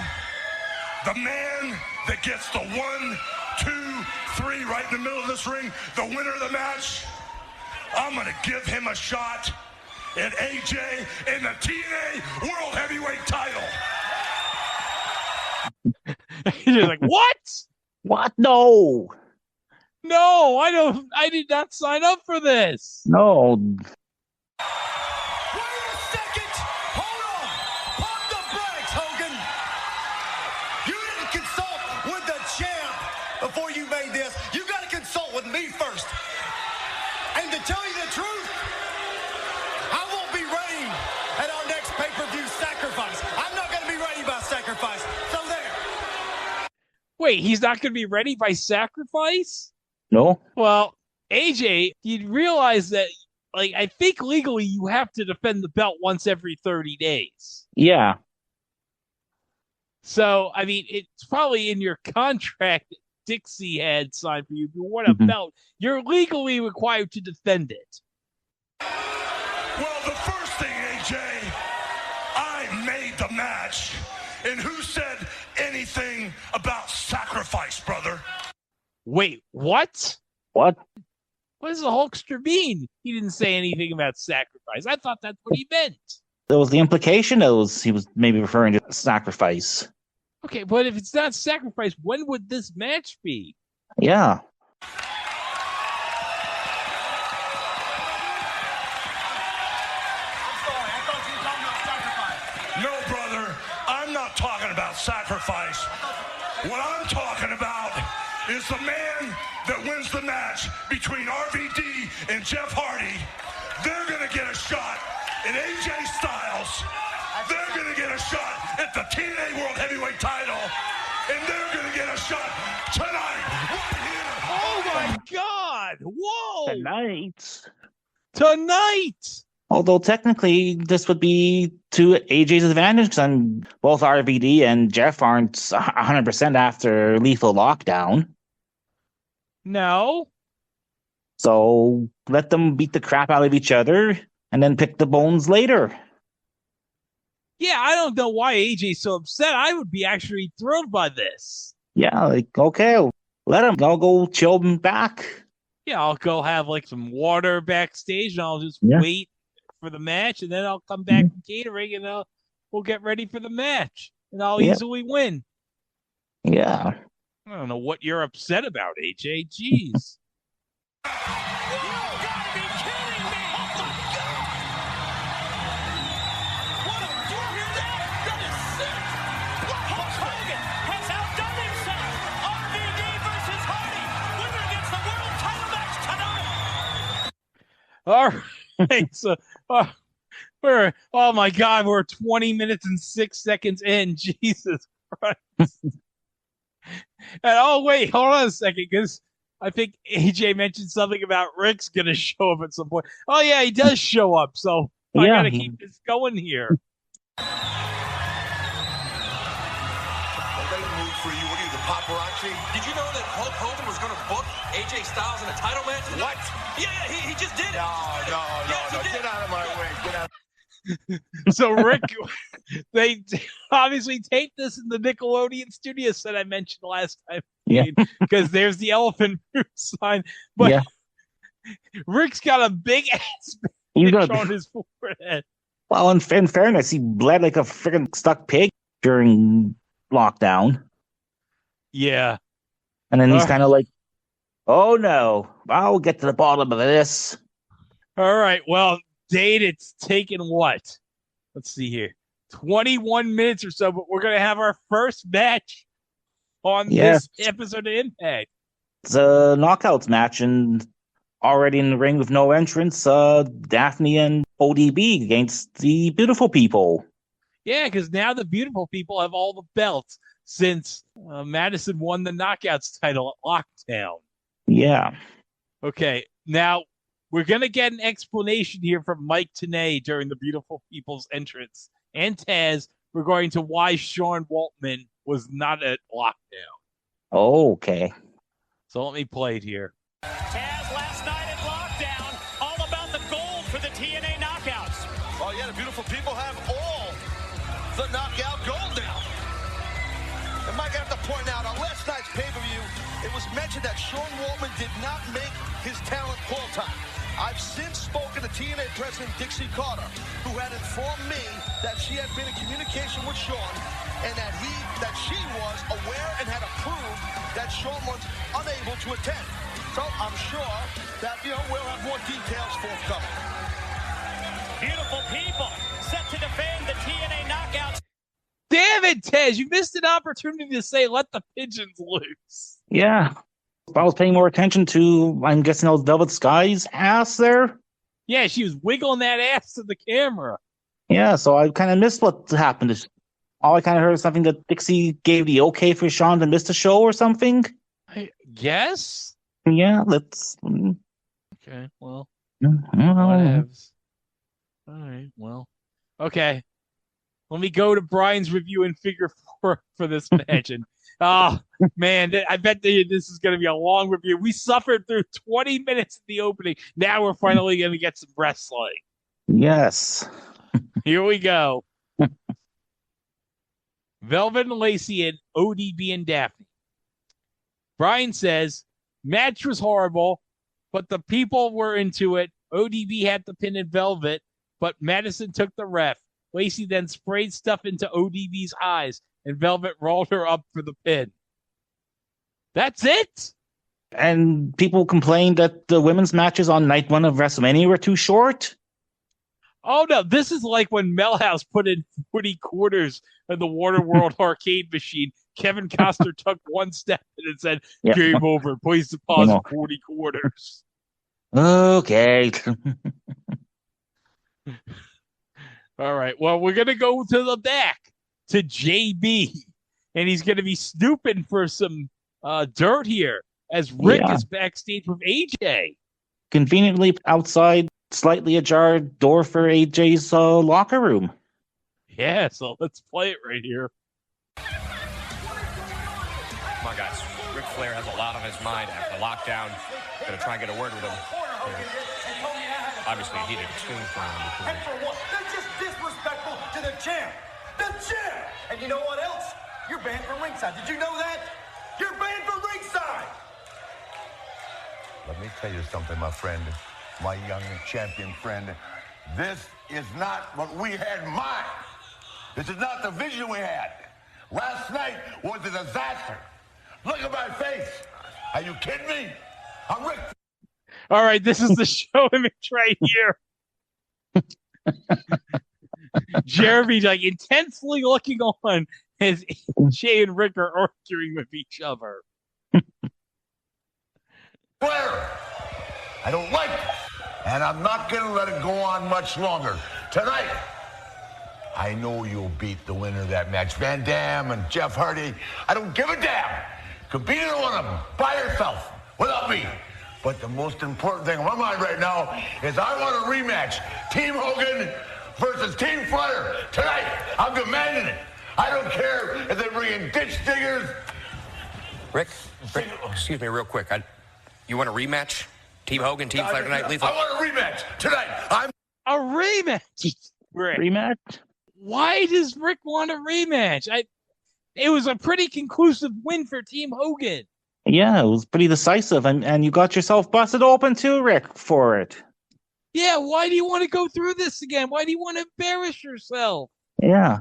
the man that gets the 1, 2, 3 right in the middle of this ring, the winner of the match, I'm going to give him a shot at AJ in the TNA World Heavyweight Title. You're like, what? What? No. No, I did not sign up for this. No. Wait a second! Hold on! Pump the brakes, Hogan! You didn't consult with the champ before you made this. You got to consult with me first. And to tell you the truth, I won't be ready at our next pay-per-view Sacrifice. I'm not going to be ready by Sacrifice. So there. Wait, he's not going to be ready by Sacrifice? No. Well, AJ, you'd realize that, like, I think legally you have to defend the belt once every 30 days. Yeah. So, I mean, it's probably in your contract that Dixie had signed for you. If you want a belt, you're legally required to defend it. Well, the first thing, AJ, I made the match. And who said anything about Sacrifice, brother? Wait, what? What? What does the Hulkster mean? He didn't say anything about Sacrifice. I thought that's what he meant. There was the implication that he was maybe referring to Sacrifice. Okay, but if it's not Sacrifice, when would this match be? Yeah. No, brother, I'm not talking about Sacrifice. What I'm talking about is the man that wins the match between RVD and Jeff Hardy. They're going to get a shot at AJ Styles. They're going to get a shot at the TNA World Heavyweight Title. And they're going to get a shot tonight, right here. Oh, my God. Whoa. Tonight. Although technically this would be to AJ's advantage because both RVD and Jeff aren't 100% after Lethal Lockdown. No. So let them beat the crap out of each other and then pick the bones later. Yeah, I don't know why AJ's so upset. I would be actually thrilled by this. Yeah, like, okay, let him. I'll go chill him back. Yeah, I'll go have like some water backstage and I'll just wait for the match, and then I'll come back from catering and we'll get ready for the match, and I'll easily win. Yeah. I don't know what you're upset about, AJ. Jeez. You gotta be kidding me! Oh my God! What a hear that? That is sick! Hulk Hogan has outdone himself! RVD versus Hardy! Winner gets the world title match tonight! All right, so oh my God, we're 20 minutes and 6 seconds in. Jesus Christ. And wait, hold on a second, because I think AJ mentioned something about Rick's gonna show up at some point. Oh yeah, he does show up, so I gotta keep this going here. Move for you. What are you, the paparazzi? Did you know that Hulk Hogan was going to book AJ Styles in a title match? What? Yeah, he just did it. No. Get out of my way. Get out. So Rick, they obviously taped this in the Nickelodeon studios that I mentioned last time. Yeah. Because there's the elephant fruit sign. But Rick's got a big ass bandage on his forehead. Well, in fairness, he bled like a freaking stuck pig during lockdown. Yeah. And then he's kind of like, oh no, I'll get to the bottom of this. All right. Well, Dane, it's taken what? Let's see here. 21 minutes or so, but we're going to have our first match on Yes. this episode of Impact. It's a knockouts match, and already in the ring with no entrance, Daphne and ODB against the Beautiful People. Yeah, because now the Beautiful People have all the belts since Madison won the knockouts title at Lockdown. Yeah. Okay, now we're going to get an explanation here from Mike Tenay during the Beautiful People's entrance and Taz regarding to why Sean Waltman was not at Lockdown. Okay. So let me play it here. Taz last night at Lockdown, all about the gold for the TNA knockouts. Oh, yeah, the Beautiful People have all the knockout gold now. And Mike, I have to point out, on last night's pay-per-view, it was mentioned that Sean Waltman did not make his talent call time. I've since spoken to TNA President Dixie Carter, who had informed me that she had been in communication with Sean and that she was aware and had approved that Sean was unable to attend. So I'm sure that, we'll have more details forthcoming. Beautiful People set to defend the TNA knockouts. Damn it, Taz, you missed an opportunity to say let the pigeons loose. Yeah. If I was paying more attention to, I'm guessing, those Velvet Sky's ass there. Yeah, she was wiggling that ass to the camera. Yeah, so I kind of missed what happened. All I kind of heard is something that Dixie gave the okay for Sean to miss the show or something. I guess. Yeah, let's. Okay, well. Well, All right, well. Okay. Let me go to Brian's review and figure for this match. And, oh, man, I bet this is going to be a long review. We suffered through 20 minutes of the opening. Now we're finally going to get some wrestling. yes. Here we go. Velvet and Lacey and ODB and Daphne. Brian says, match was horrible, but the people were into it. ODB had the pin in Velvet, but Madison took the ref. Lacey then sprayed stuff into ODB's eyes, and Velvet rolled her up for the pin. That's it? And people complained that the women's matches on night one of WrestleMania were too short. Oh, no, this is like when Melhouse put in 40 quarters in the Waterworld arcade machine. Kevin Costner took one step and said, game over. Please deposit 40 quarters. Okay. All right. Well, we're going to go to the back to JB, and he's going to be snooping for some dirt here as Rick is backstage with AJ. Conveniently outside, slightly ajar door for AJ's locker room. Yeah, so let's play it right here. Come on, guys. Ric Flair has a lot on his mind after lockdown. Gonna try and get a word with him. Obviously, he did extreme for him. And for what? They're just disrespectful to the champ. The champ! And you know what else? You're banned from ringside. Did you know that? You're banned from ringside! Let me tell you something, my friend, my young champion friend. This is not what we had in mind. This is not the vision we had. Last night was a disaster. Look at my face. Are you kidding me? I'm Rick. All right, this is the show image right here. Jeremy, like, intensely looking on as Jay and Rick are arguing with each other. Flair, I don't like it, and I'm not going to let it go on much longer. Tonight, I know you'll beat the winner of that match, Van Dam and Jeff Hardy. I don't give a damn. Could beat either one of them by yourself, without me. But the most important thing on my mind right now is I want a rematch. Team Hogan versus Team Flair. Tonight, I'm demanding it. I don't care if they bring in ditch diggers. Rick, excuse me real quick. You want a rematch? Team Hogan, Team Flair tonight? Lethal. I want a rematch tonight. A rematch? Rick. Rematch? Why does Rick want a rematch? It was a pretty conclusive win for Team Hogan. Yeah, it was pretty decisive, and you got yourself busted open too, Rick, for it. Yeah, why do you want to go through this again? Why do you want to embarrass yourself? Yeah,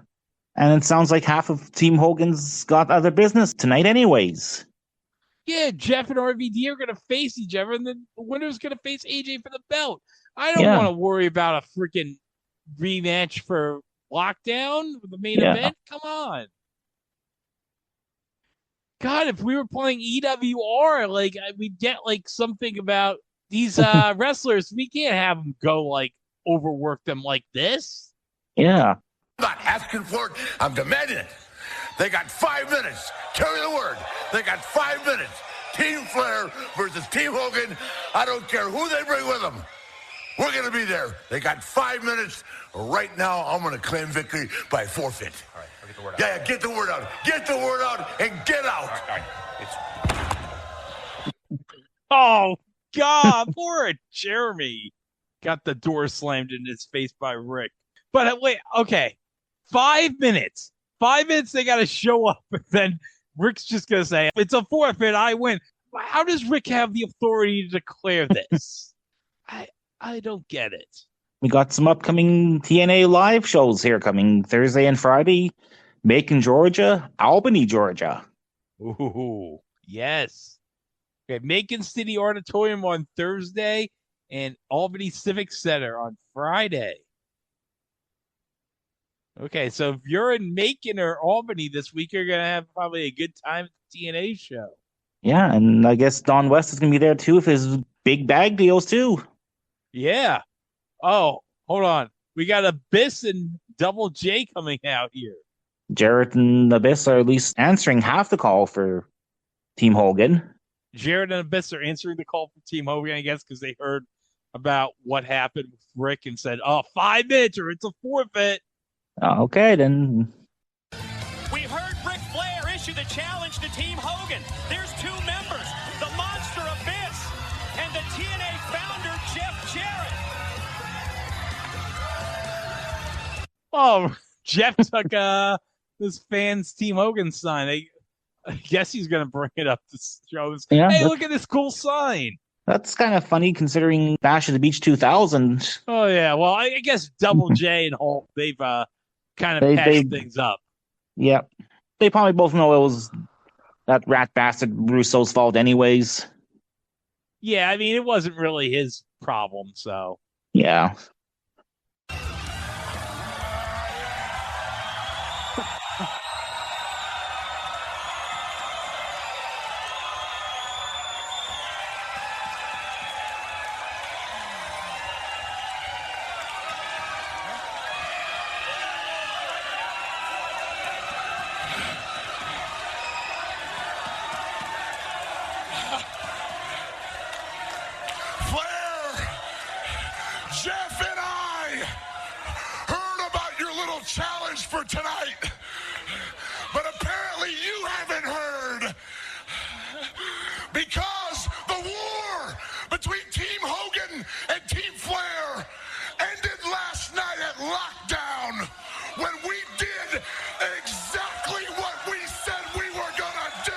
and it sounds like half of Team Hogan's got other business tonight anyways. Yeah, Jeff and RVD are going to face each other, and then the winner's going to face AJ for the belt. I don't want to worry about a freaking rematch for Lockdown, the main event. Come on. God, if we were playing EWR, like we'd get like something about these wrestlers. We can't have them go like overwork them like this. Yeah. I'm not asking for it. I'm demanding it. They got 5 minutes. Carry the word. They got 5 minutes. Team Flair versus Team Hogan. I don't care who they bring with them. We're going to be there. They got 5 minutes. Right now, I'm going to claim victory by forfeit. All right, I'll get the word out. Yeah, get the word out. Get the word out and get out. All right. Oh God, poor Jeremy got the door slammed in his face by Rick. But wait, okay, 5 minutes. 5 minutes. They got to show up, and then Rick's just gonna say it's a forfeit. I win. How does Rick have the authority to declare this? I don't get it. We got some upcoming TNA live shows here coming Thursday and Friday. Macon, Georgia, Albany, Georgia. Ooh, yes. Okay, Macon City Auditorium on Thursday and Albany Civic Center on Friday. Okay, so if you're in Macon or Albany this week, you're going to have probably a good time at the TNA show. Yeah, and I guess Don West is going to be there too with his big bag deals too. Yeah. Oh, hold on. We got Abyss and Double J coming out here. Jarrett and Abyss are at least answering half the call for Team Hogan. Jarrett and Abyss are answering the call for Team Hogan, I guess, because they heard about what happened with Rick and said, 5 minutes or it's a forfeit. Okay, then. We heard Ric Flair issue the challenge to Team Hogan. There's 2 members, the Monster Abyss and the TNA founder, Jeff Jarrett. Oh, Jeff took this fan's Team Hogan sign. I guess he's going to bring it up to show. Yeah, hey, look at this cool sign. That's kind of funny considering Bash of the Beach 2000. Oh, yeah. Well, I guess Double J and Hulk, they've kind of patched things up. Yeah. They probably both know it was that rat bastard Russo's fault anyways. Yeah, I mean, it wasn't really his problem, so. Yeah. Jeff and I heard about your little challenge for tonight, but apparently you haven't heard, because the war between Team Hogan and Team Flair ended last night at Lockdown when we did exactly what we said we were gonna do.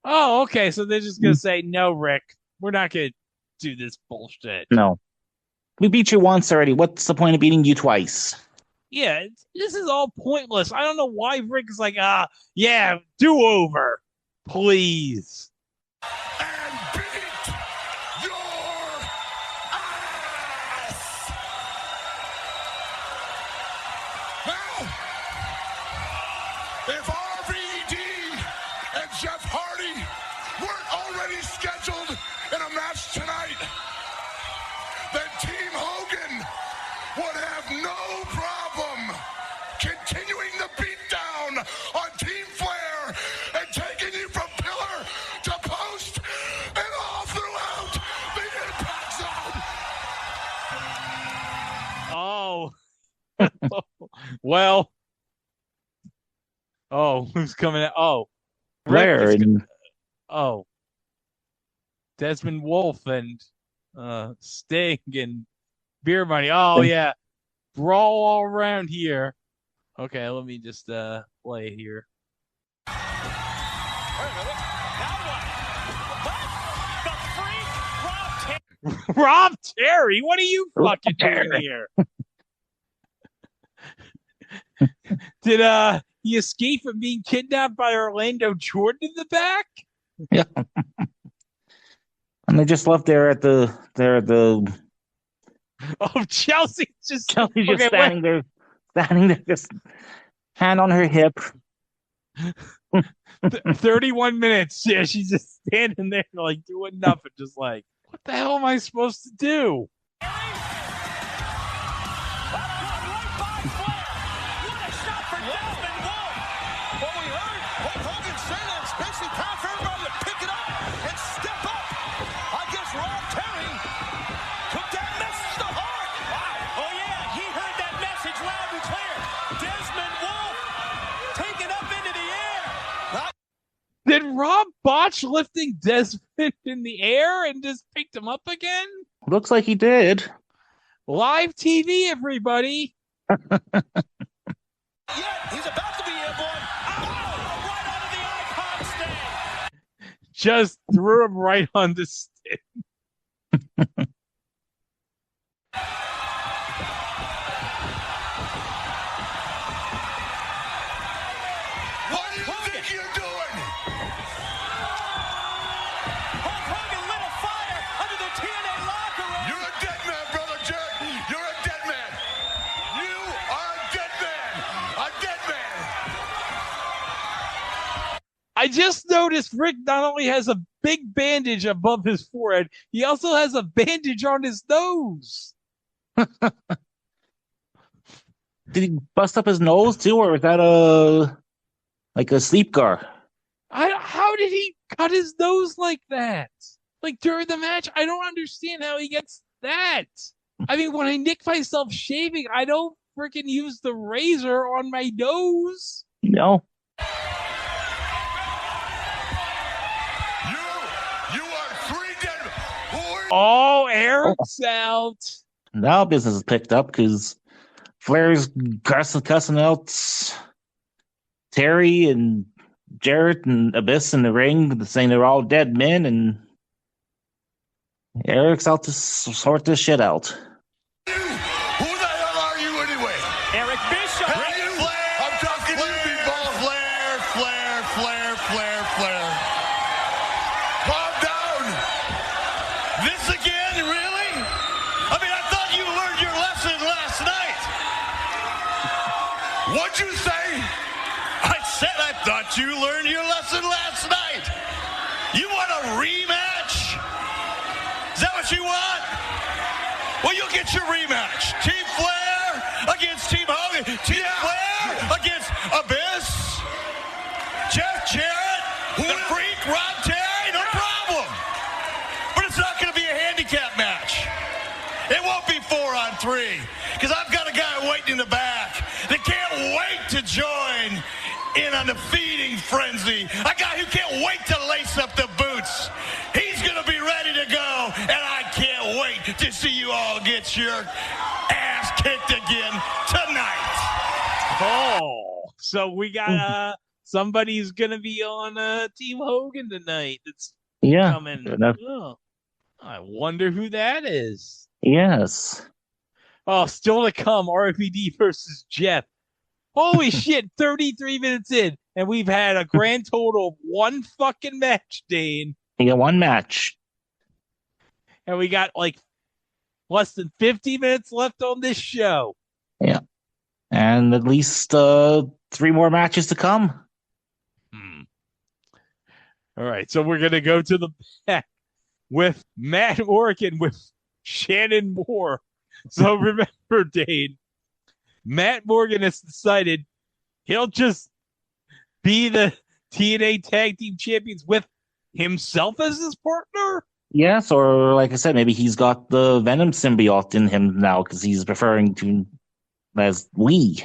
Oh, okay. So they're just going to say, no, Rick, we're not going to do this bullshit. No. We beat you once already. What's the point of beating you twice? Yeah, this is all pointless. I don't know why Rick is like, yeah, do over, please. And beat your ass. Now, if RVD and Jeff Hardy weren't already scheduled in a match tonight, then Team Hogan would have no problem continuing the beatdown on Team Flair and taking you from pillar to post and all throughout the Impact Zone. Oh. Well. Oh, who's coming out? Oh. Flair and... Oh. Desmond Wolfe and Sting and Beer Money. Oh, yeah. Brawl all around here. Okay, let me just play it here. Wait a minute. Now what? The freak, Rob Rob Terry, what are you fucking doing here? Did he escape from being kidnapped by Orlando Jordan in the back? Yeah. And they just left there at the Oh, Chelsea's just standing there, just hand on her hip. 31 minutes. Yeah, she's just standing there like doing nothing, just like, what the hell am I supposed to do? Did Rob botch lifting Desmond in the air and just picked him up again? Looks like he did. Live TV, everybody. Yeah, he's about to be airborne. Oh, right onto the icon stand. Just threw him right on the stick. What do you think you're doing? Hulk Hogan lit a fire under the TNA locker room. You're a dead man, brother Jerk. You're a dead man. You are a dead man. A dead man. I just noticed Rick not only has a big bandage above his forehead, he also has a bandage on his nose. Did he bust up his nose too, or was that a sleep guard? How did he cut his nose like that? Like during the match? I don't understand how he gets that. I mean, when I nick myself shaving, I don't freaking use the razor on my nose. No. You are three dead. Oh, Eric's out. Now business is picked up because Flair's cussing out Terry and Jarrett and Abyss in the ring, saying they're all dead men, and Eric's out to sort this shit out. Who the hell are you anyway? Eric Bishop. Hey, you! I'm talking to you, people. Flair. Calm down. This again, really? I mean, I thought you learned your lesson last night. What'd you say? I said I thought you learned your lesson last night. You want a rematch? Is that what you want? Well, you'll get your rematch. Team Flair against Team Hogan. Team Flair against Abyss. Jeff Jarrett, the Freak, Rob Terry, no problem. But it's not going to be a handicap match. It won't be 4-on-3 because I've got a guy waiting in the back that can't wait to join in on the feeding frenzy. A guy who can't wait to lace up the boots. He's going to be ready to go, and I can't wait to see you all get your ass kicked again tonight. Oh, so we got somebody's gonna be on Team Hogan tonight. That's coming. Oh, I wonder who that is. Yes. Oh, still to come. RVD versus Jeff. Holy shit! 33 minutes in, and we've had a grand total of one fucking match, Dane. You got one match, and we got like less than 50 minutes left on this show. Yeah, and at least 3 more matches to come. All right, so we're gonna go to the back with Matt Morgan with Shannon Moore. So remember, Dane, Matt Morgan has decided he'll just be the TNA Tag Team Champions with himself as his partner? Yes, or like I said, maybe he's got the Venom symbiote in him now because he's referring to as we.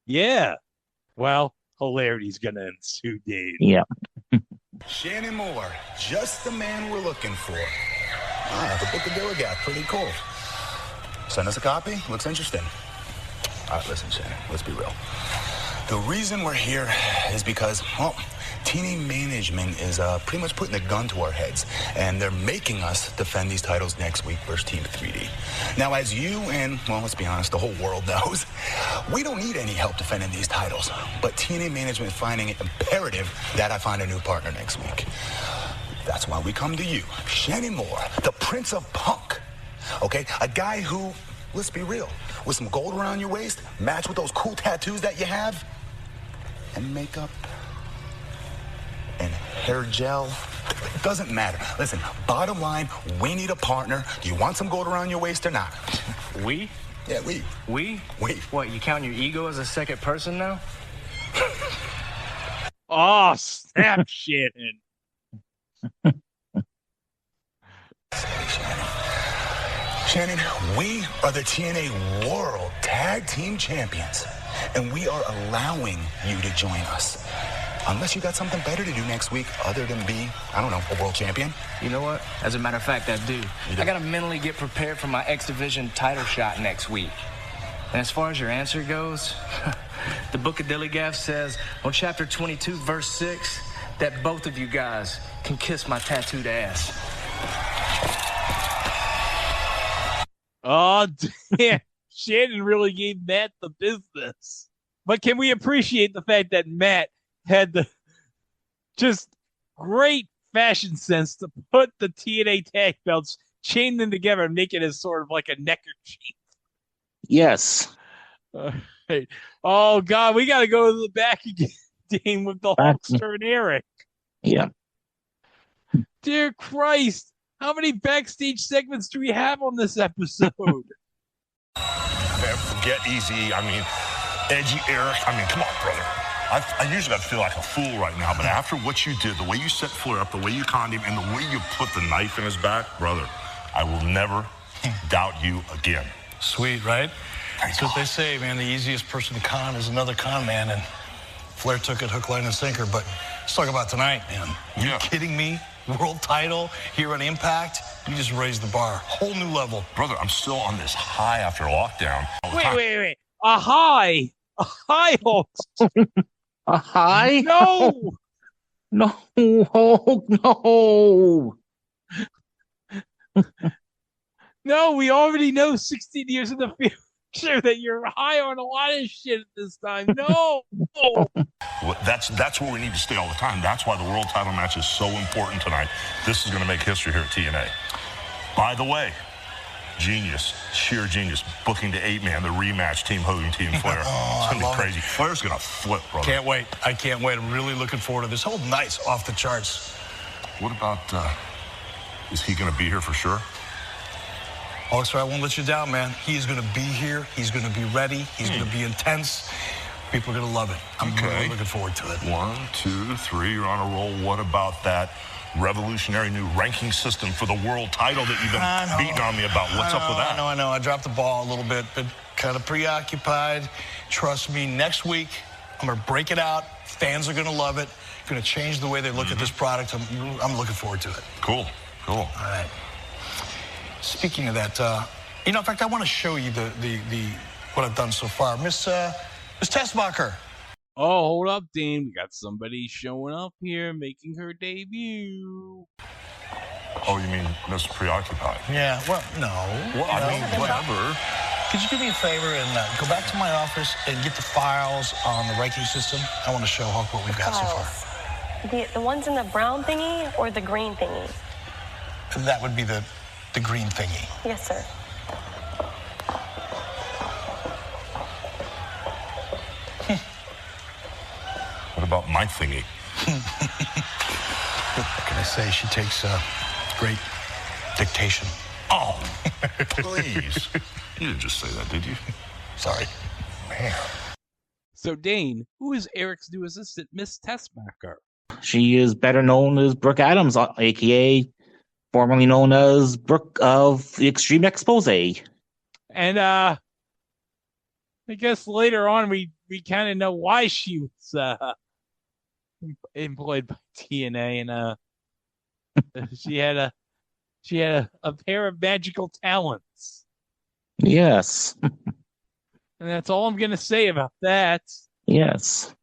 Yeah. Well, hilarity's going to ensue, Dane. Yeah. Shannon Moore, just the man we're looking for. The book of Dilligat, pretty cool. Send us a copy. Looks interesting. All right, listen, Shannon, let's be real. The reason we're here is because, well, TNA management is pretty much putting a gun to our heads, and they're making us defend these titles next week versus Team 3D. Now, as you and, well, let's be honest, the whole world knows, we don't need any help defending these titles, but TNA management is finding it imperative that I find a new partner next week. That's why we come to you, Shannon Moore, the Prince of Punk, okay? A guy who, let's be real, with some gold around your waist, match with those cool tattoos that you have, and makeup. hair gel. It doesn't matter. Listen, bottom line, we need a partner. Do you want some gold around your waist or not? We? Yeah, we. We? We. What, you count your ego as a second person now? Oh, snap, Shannon. Shannon, we are the TNA World Tag Team Champions, and we are allowing you to join us. Unless you got something better to do next week other than be, I don't know, a world champion. You know what? As a matter of fact, I do. I gotta mentally get prepared for my X Division title shot next week. And as far as your answer goes, the Book of Dilly Gaff says on chapter 22, verse 6, that both of you guys can kiss my tattooed ass. Oh, damn. Shannon really gave Matt the business. But can we appreciate the fact that Matt had the just great fashion sense to put the TNA tag belts, chain them together, and make it as sort of like a neckerchief? Yes. Right. Oh, God, we got to go to the back again, Dane, with the Hulkster and Eric. Yeah. Dear Christ, how many backstage segments do we have on this episode? Man, forget Easy. I mean, Edgy Eric. I mean, come on, brother. I usually feel like a fool right now, but after what you did, the way you set Flair up, the way you conned him, and the way you put the knife in his back, brother, I will never doubt you again. Sweet, right? That's what they say, man. The easiest person to con is another con man, and Flair took it hook, line, and sinker. But let's talk about tonight, man. Are you kidding me? World title here on Impact? You just raised the bar. Whole new level. Brother, I'm still on this high after lockdown. Wait. A high? A high, Hulk? A high? No! No, Hulk, no! No, we already know 16 years in the future that you're high on a lot of shit at this time. No! Well, that's where we need to stay all the time. That's why the world title match is so important tonight. This is going to make history here at TNA. By the way, genius, sheer genius, booking to 8-man, the rematch, Team Hogan, Team Flair. It's going to be crazy. Flair's going to flip, brother. Can't wait. I can't wait. I'm really looking forward to this. Whole night's off the charts. What about, is he going to be here for sure? Hulkster, I won't let you down, man. He's going to be here. He's going to be ready. He's going to be intense. People are going to love it. I'm really looking forward to it. 1, 2, 3, you're on a roll. What about that revolutionary new ranking system for the world title that you've been beating on me about? What's up with that? I know. I dropped the ball a little bit, but kind of preoccupied. Trust me, next week, I'm going to break it out. Fans are going to love it. Going to change the way they look at this product. I'm looking forward to it. Cool. All right. Speaking of that, in fact, I want to show you the what I've done so far. Miss Tessmacher. Oh, hold up, Dane. We got somebody showing up here, making her debut. Oh, you mean Miss Preoccupied? Yeah, well, no. Well, I mean, whatever. Could you do me a favor and go back to my office and get the files on the ranking system? I want to show Hulk what we've got so far. The ones in the brown thingy or the green thingy? That would be the green thingy. Yes, sir. What about my thingy? What can I say? She takes great dictation. Oh, please. You didn't just say that, did you? Sorry. Man. So, Dane, who is Eric's new assistant, Miss Tessmacher? She is better known as Brooke Adams, a.k.a. formerly known as Brooke of the Extreme Expose. And I guess later on we kind of know why she was employed by TNA, and she had a pair of magical talents. Yes. And that's all I'm gonna say about that. Yes.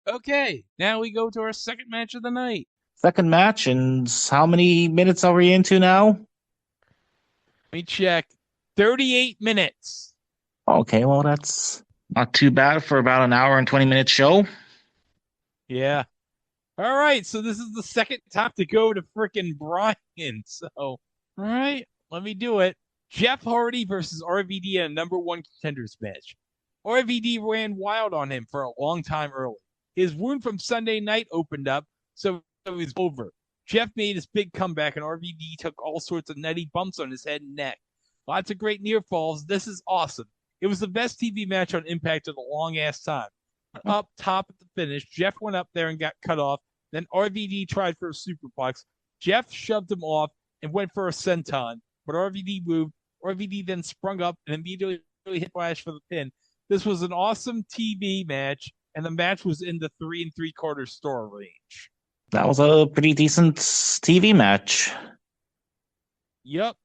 Okay, now we go to our second match of the night. Second match, and how many minutes are we into now? Let me check. 38 minutes. Okay, well, that's not too bad for about an hour and 20-minute show. Yeah. All right, so this is the second time to go to frickin' Brian. So, all right, let me do it. Jeff Hardy versus RVD in a number one contenders match. RVD ran wild on him for a long time early. His wound from Sunday night opened up, so was over. Jeff made his big comeback, and RVD took all sorts of nutty bumps on his head and neck. Lots of great near falls. This is awesome. It was the best TV match on Impact in a long-ass time. Up top at the finish, Jeff went up there and got cut off. Then RVD tried for a superplex. Jeff shoved him off and went for a senton, but RVD moved. RVD then sprung up and immediately hit Flash for the pin. This was an awesome TV match, and the match was in the 3 3/4 star range. That was a pretty decent TV match. Yep.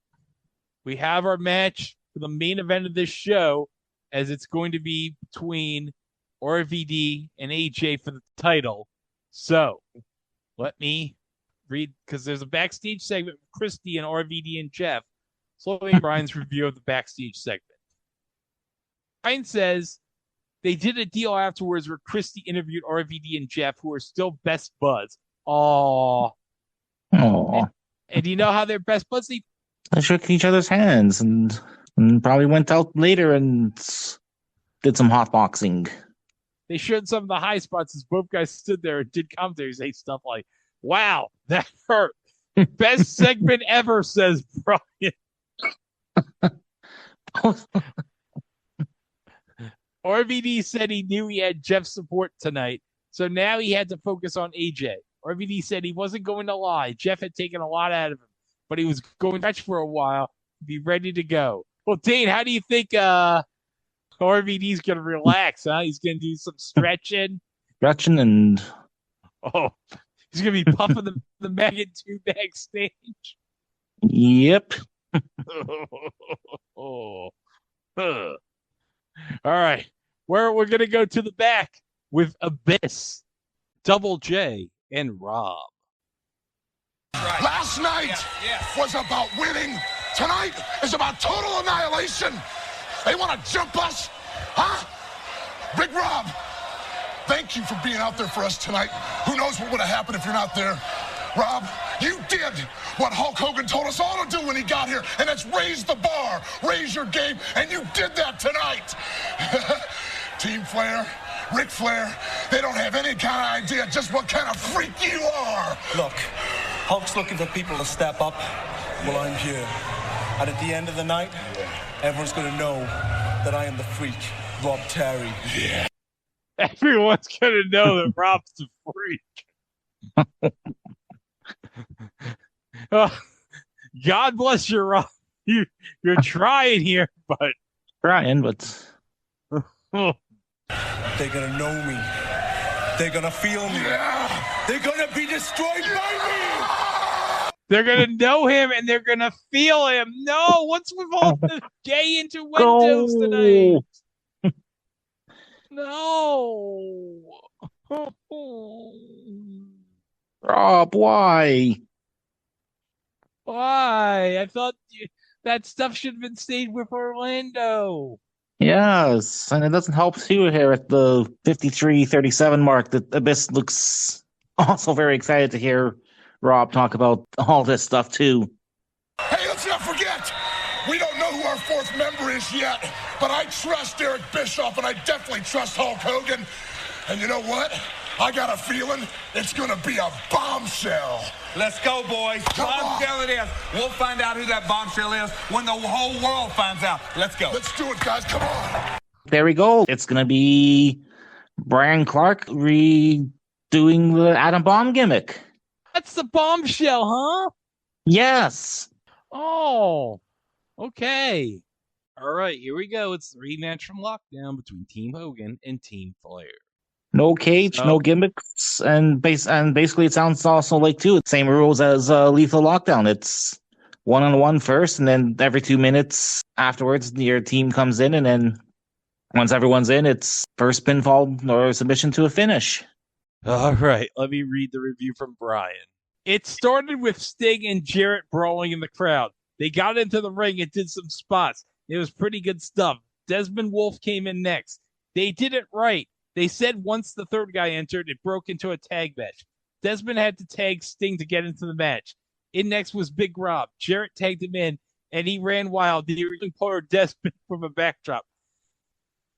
We have our match for the main event of this show, as it's going to be between RVD and AJ for the title. So, let me read, because there's a backstage segment with Christy and RVD and Jeff. Slowly Brian's review of the backstage segment. Brian says they did a deal afterwards where Christy interviewed RVD and Jeff, who are still best buds. Aww. And you know how they're best buds? They shook each other's hands and probably went out later and did some hot boxing. They showed some of the high spots as both guys stood there and did commentary, say stuff like, "Wow, that hurt." Best segment ever, says Brian. RVD said he knew he had Jeff's support tonight, so now he had to focus on AJ. RVD said he wasn't going to lie. Jeff had taken a lot out of him, but he was going to stretch for a while to be ready to go. Well, Dane, how do you think RVD's going to relax, huh? He's going to do some stretching. And... Oh, he's going to be puffing the maggot 2 backstage. Yep. All right. We're going to go to the back with Abyss, Double J, and Rob. Last night was about winning. Tonight is about total annihilation. They want to jump us? Huh? Big Rob, thank you for being out there for us tonight. Who knows what would have happened if you're not there? Rob, you did what Hulk Hogan told us all to do when he got here, and that's raise the bar, raise your game, and you did that tonight. Team Flair, Ric Flair, they don't have any kind of idea just what kind of freak you are. Look, Hulk's looking for people to step up. Well, I'm here. And at the end of the night, everyone's going to know that I am the freak, Rob Terry. Yeah. Everyone's going to know that Rob's the freak. God bless you, Rob. You're trying here, but... Trying, but... They're going to know me. They're going to feel me. Yeah. They're going to be destroyed by me. They're going to know him, and they're going to feel him. No, what's with all the gay innuendos tonight? No. Rob, why? Why? I thought that stuff should have been stayed with Orlando. Yes, and it doesn't help too here at the 53-37 mark that Abyss looks also very excited to hear Rob talk about all this stuff too. Hey, let's not forget, we don't know who our 4th member is yet, but I trust Eric Bischoff and I definitely trust Hulk Hogan. And you know what? I got a feeling it's going to be a bombshell. Let's go, boys. Bombshell it is. We'll find out who that bombshell is when the whole world finds out. Let's go. Let's do it, guys. Come on. There we go. It's going to be Brian Clark redoing the Atom Bomb gimmick. That's the bombshell, huh? Yes. Oh, okay. All right, here we go. It's the rematch from Lockdown between Team Hogan and Team Flair. No cage, no gimmicks, and basically it sounds also like too same rules as Lethal Lockdown. It's 1-on-1 first, and then every 2 minutes afterwards, your team comes in, and then once everyone's in, it's first pinfall or submission to a finish. All right, let me read the review from Brian. It started with Sting and Jarrett brawling in the crowd. They got into the ring and did some spots. It was pretty good stuff. Desmond Wolfe came in next. They did it right. They said once the third guy entered, it broke into a tag match. Desmond had to tag Sting to get into the match. In next was Big Rob. Jarrett tagged him in, and he ran wild. He pulled Desmond from a backdrop.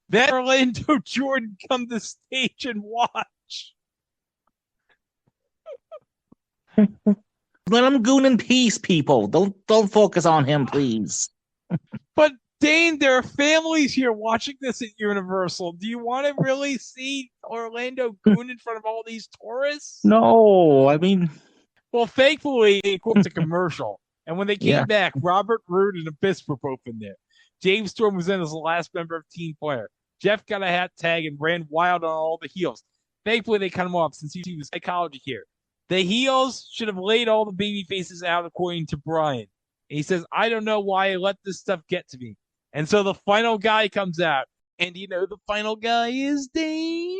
Then Orlando Jordan come to stage and watch. Let him goon in peace, people. Don't focus on him, please. But Dane, there are families here watching this at Universal. Do you want to really see Orlando goon in front of all these tourists? No, I mean... Well, thankfully, they quoted a commercial. And when they came Yeah. back, Robert Roode and Abyss were both in there. James Storm was in as the last member of Team Flair. Jeff got a hat tag and ran wild on all the heels. Thankfully, they cut him off since he was psychology here. The heels should have laid all the baby faces out, according to Brian. And he says, I don't know why I let this stuff get to me. And so the final guy comes out. And you know the final guy is Dane?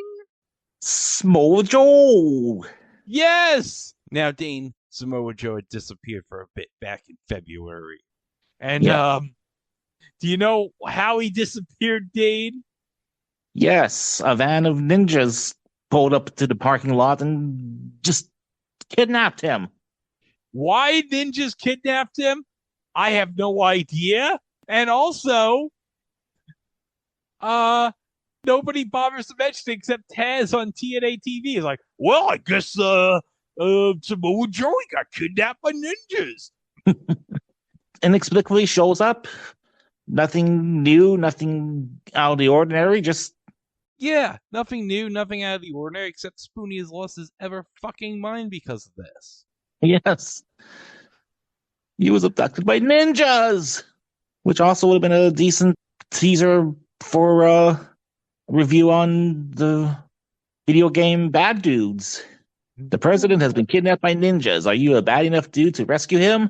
Samoa Joe! Yes! Now, Dane, Samoa Joe had disappeared for a bit back in February. And do you know how he disappeared, Dane? Yes, a van of ninjas pulled up to the parking lot and just kidnapped him. Why ninjas kidnapped him? I have no idea. And also, nobody bothers to mention it except Taz on TNA TV. He's like, well, I guess Samoa Joe got kidnapped by ninjas. Inexplicably shows up. Nothing new, nothing out of the ordinary, just... Yeah, nothing new, nothing out of the ordinary, except Spoonie has lost his ever fucking mind because of this. Yes. He was abducted by ninjas! Which also would have been a decent teaser for a review on the video game Bad Dudes. The president has been kidnapped by ninjas. Are you a bad enough dude to rescue him?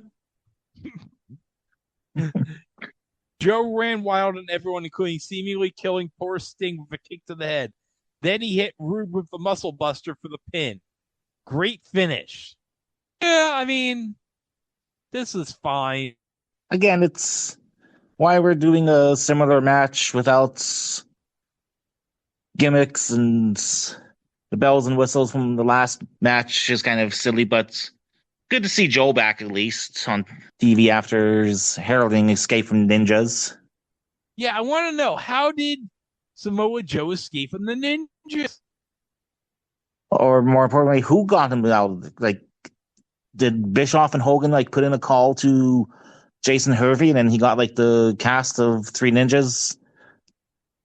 Joe ran wild on everyone, including seemingly killing poor Sting with a kick to the head. Then he hit Rude with the muscle buster for the pin. Great finish. Yeah, I mean, this is fine. Again, it's why we're doing a similar match without gimmicks, and the bells and whistles from the last match is kind of silly, but good to see Joe back at least on TV after his heralding escape from ninjas. Yeah, I want to know, how did Samoa Joe escape from the ninjas? Or more importantly, who got him out? Like, did Bischoff and Hogan put in a call to Jason Hervey, and then he got the cast of 3 ninjas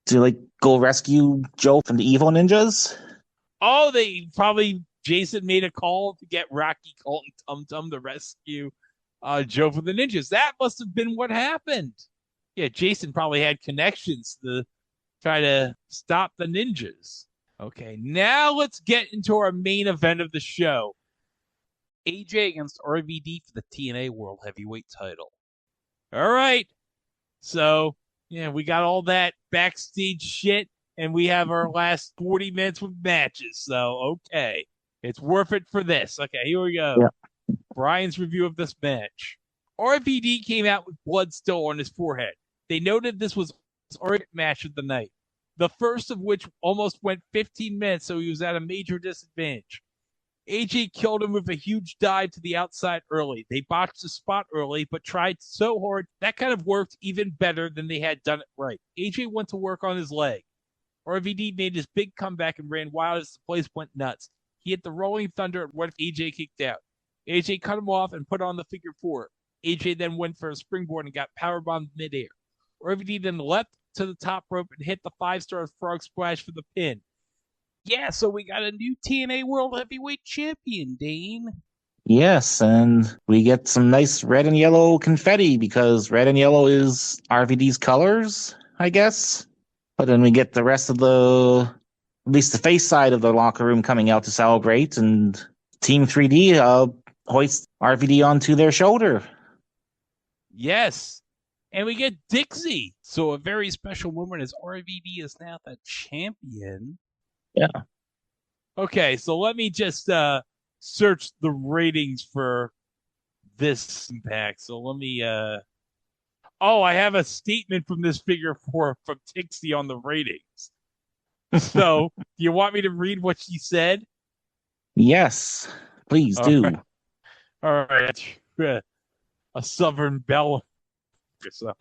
to go rescue Joe from the evil ninjas? Oh, Jason made a call to get Rocky Colton Tum Tum to rescue Joe from the ninjas. That must have been what happened. Yeah, Jason probably had connections to try to stop the ninjas. Okay, now let's get into our main event of the show. AJ against RVD for the TNA World Heavyweight Title. All right. So, yeah, we got all that backstage shit, and we have our last 40 minutes with matches. So, okay. It's worth it for this. Okay, here we go. Yeah. Brian's review of this match. RVD came out with blood still on his forehead. They noted this was his origin match of the night, the first of which almost went 15 minutes, so he was at a major disadvantage. AJ killed him with a huge dive to the outside early. They botched the spot early, but tried so hard that kind of worked even better than they had done it right. AJ went to work on his leg. RVD made his big comeback and ran wild as the place went nuts. He hit the Rolling Thunder and what if AJ kicked out. AJ cut him off and put on the figure 4. AJ then went for a springboard and got powerbombed midair. RVD then leapt to the top rope and hit the 5-star frog splash for the pin. Yeah, so we got a new TNA World Heavyweight Champion, Dane. Yes, and we get some nice red and yellow confetti because red and yellow is RVD's colors, I guess. But then we get the rest of at least the face side of the locker room coming out to celebrate, and Team 3D hoists RVD onto their shoulder. Yes. And we get Dixie. So a very special moment as RVD is now the champion. Yeah. Okay, so let me just search the ratings for this Impact. So let me I have a statement from this figure 4 from Dixie on the ratings. So, do you want me to read what she said? Yes, please do. All right. A Southern Belle. So,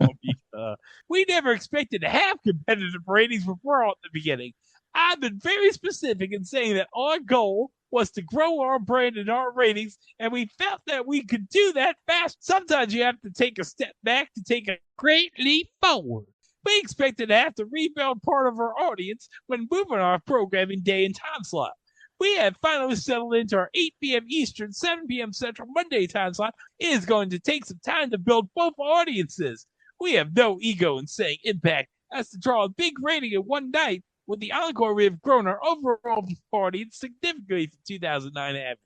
we never expected to have competitive ratings before at the beginning. I've been very specific in saying that our goal was to grow our brand and our ratings, and we felt that we could do that fast. Sometimes you have to take a step back to take a great leap forward. We expected to have to rebuild part of our audience when moving our programming day and time slot. We have finally settled into our 8 p.m. Eastern, 7 p.m. Central Monday time slot. It is going to take some time to build both audiences. We have no ego in saying Impact has to draw a big rating in one night. With the encore, we have grown our overall audience significantly from 2009 average.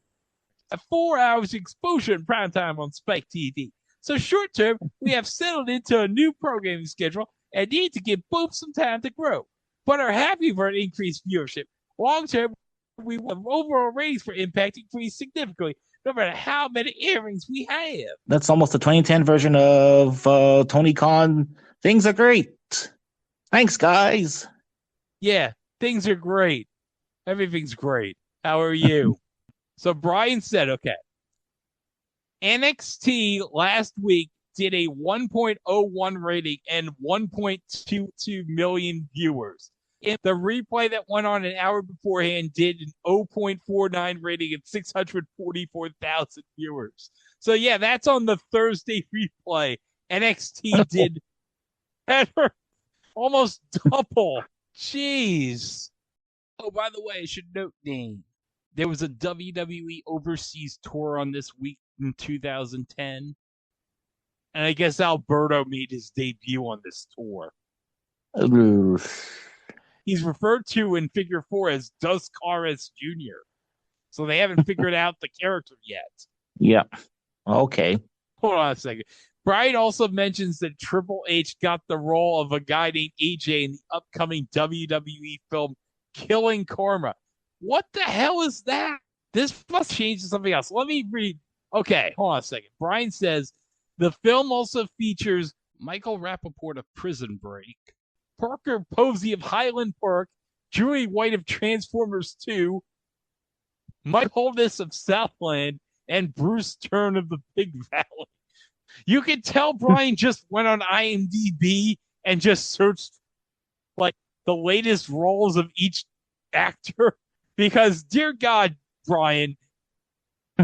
A 4 hours exposure in primetime on Spike TV. So short term, we have settled into a new programming schedule and need to give both some time to grow, but are happy for an increased viewership. Long term, we have overall ratings for Impact increase significantly, no matter how many airings we have. That's almost the 2010 version of Tony Khan. Things are great. Thanks, guys. Yeah, things are great. Everything's great. How are you? So Brian said, okay, NXT last week did a 1.01 rating and 1.22 million viewers. And the replay that went on an hour beforehand did an 0.49 rating and 644,000 viewers. So yeah, that's on the Thursday replay. NXT did better, almost double. Jeez. Oh, by the way, I should note, Dane, there was a WWE overseas tour on this week in 2010. And I guess Alberto made his debut on this tour. He's referred to in Figure 4 as Dos Caras Jr. So they haven't figured out the character yet. Yeah. Okay. Hold on a second. Brian also mentions that Triple H got the role of a guy named AJ in the upcoming WWE film Killing Karma. What the hell is that? This must change to something else. Let me read. Okay, hold on a second. Brian says the film also features Michael Rappaport of Prison Break, Parker Posey of Highland Park, Julie White of Transformers 2, Mike Holness of Southland, and Bruce Stern of the Big Valley. You can tell Brian just went on IMDb and just searched like the latest roles of each actor because, dear God, Brian,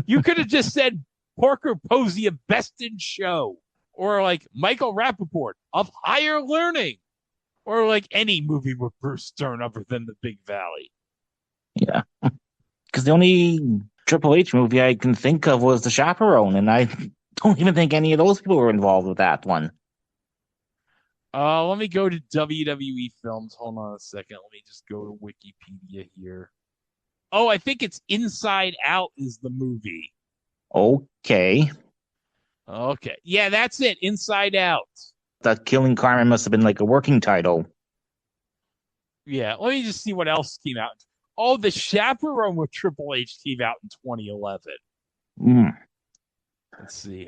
you could have just said Parker Posey of Best in Show, or like Michael Rappaport of Higher Learning, or like any movie with Bruce Stern other than the Big Valley. Yeah. Because the only Triple H movie I can think of was The Chaperone, and I don't even think any of those people were involved with that one. Let me go to WWE films. Hold on a second. Let me just go to Wikipedia here. Oh, I think it's Inside Out is the movie. Okay. Okay. Yeah, that's it. Inside Out. That Killing Karma must have been like a working title. Yeah, let me just see what else came out. Oh, The Chaperone with Triple H came out in 2011. Let's see.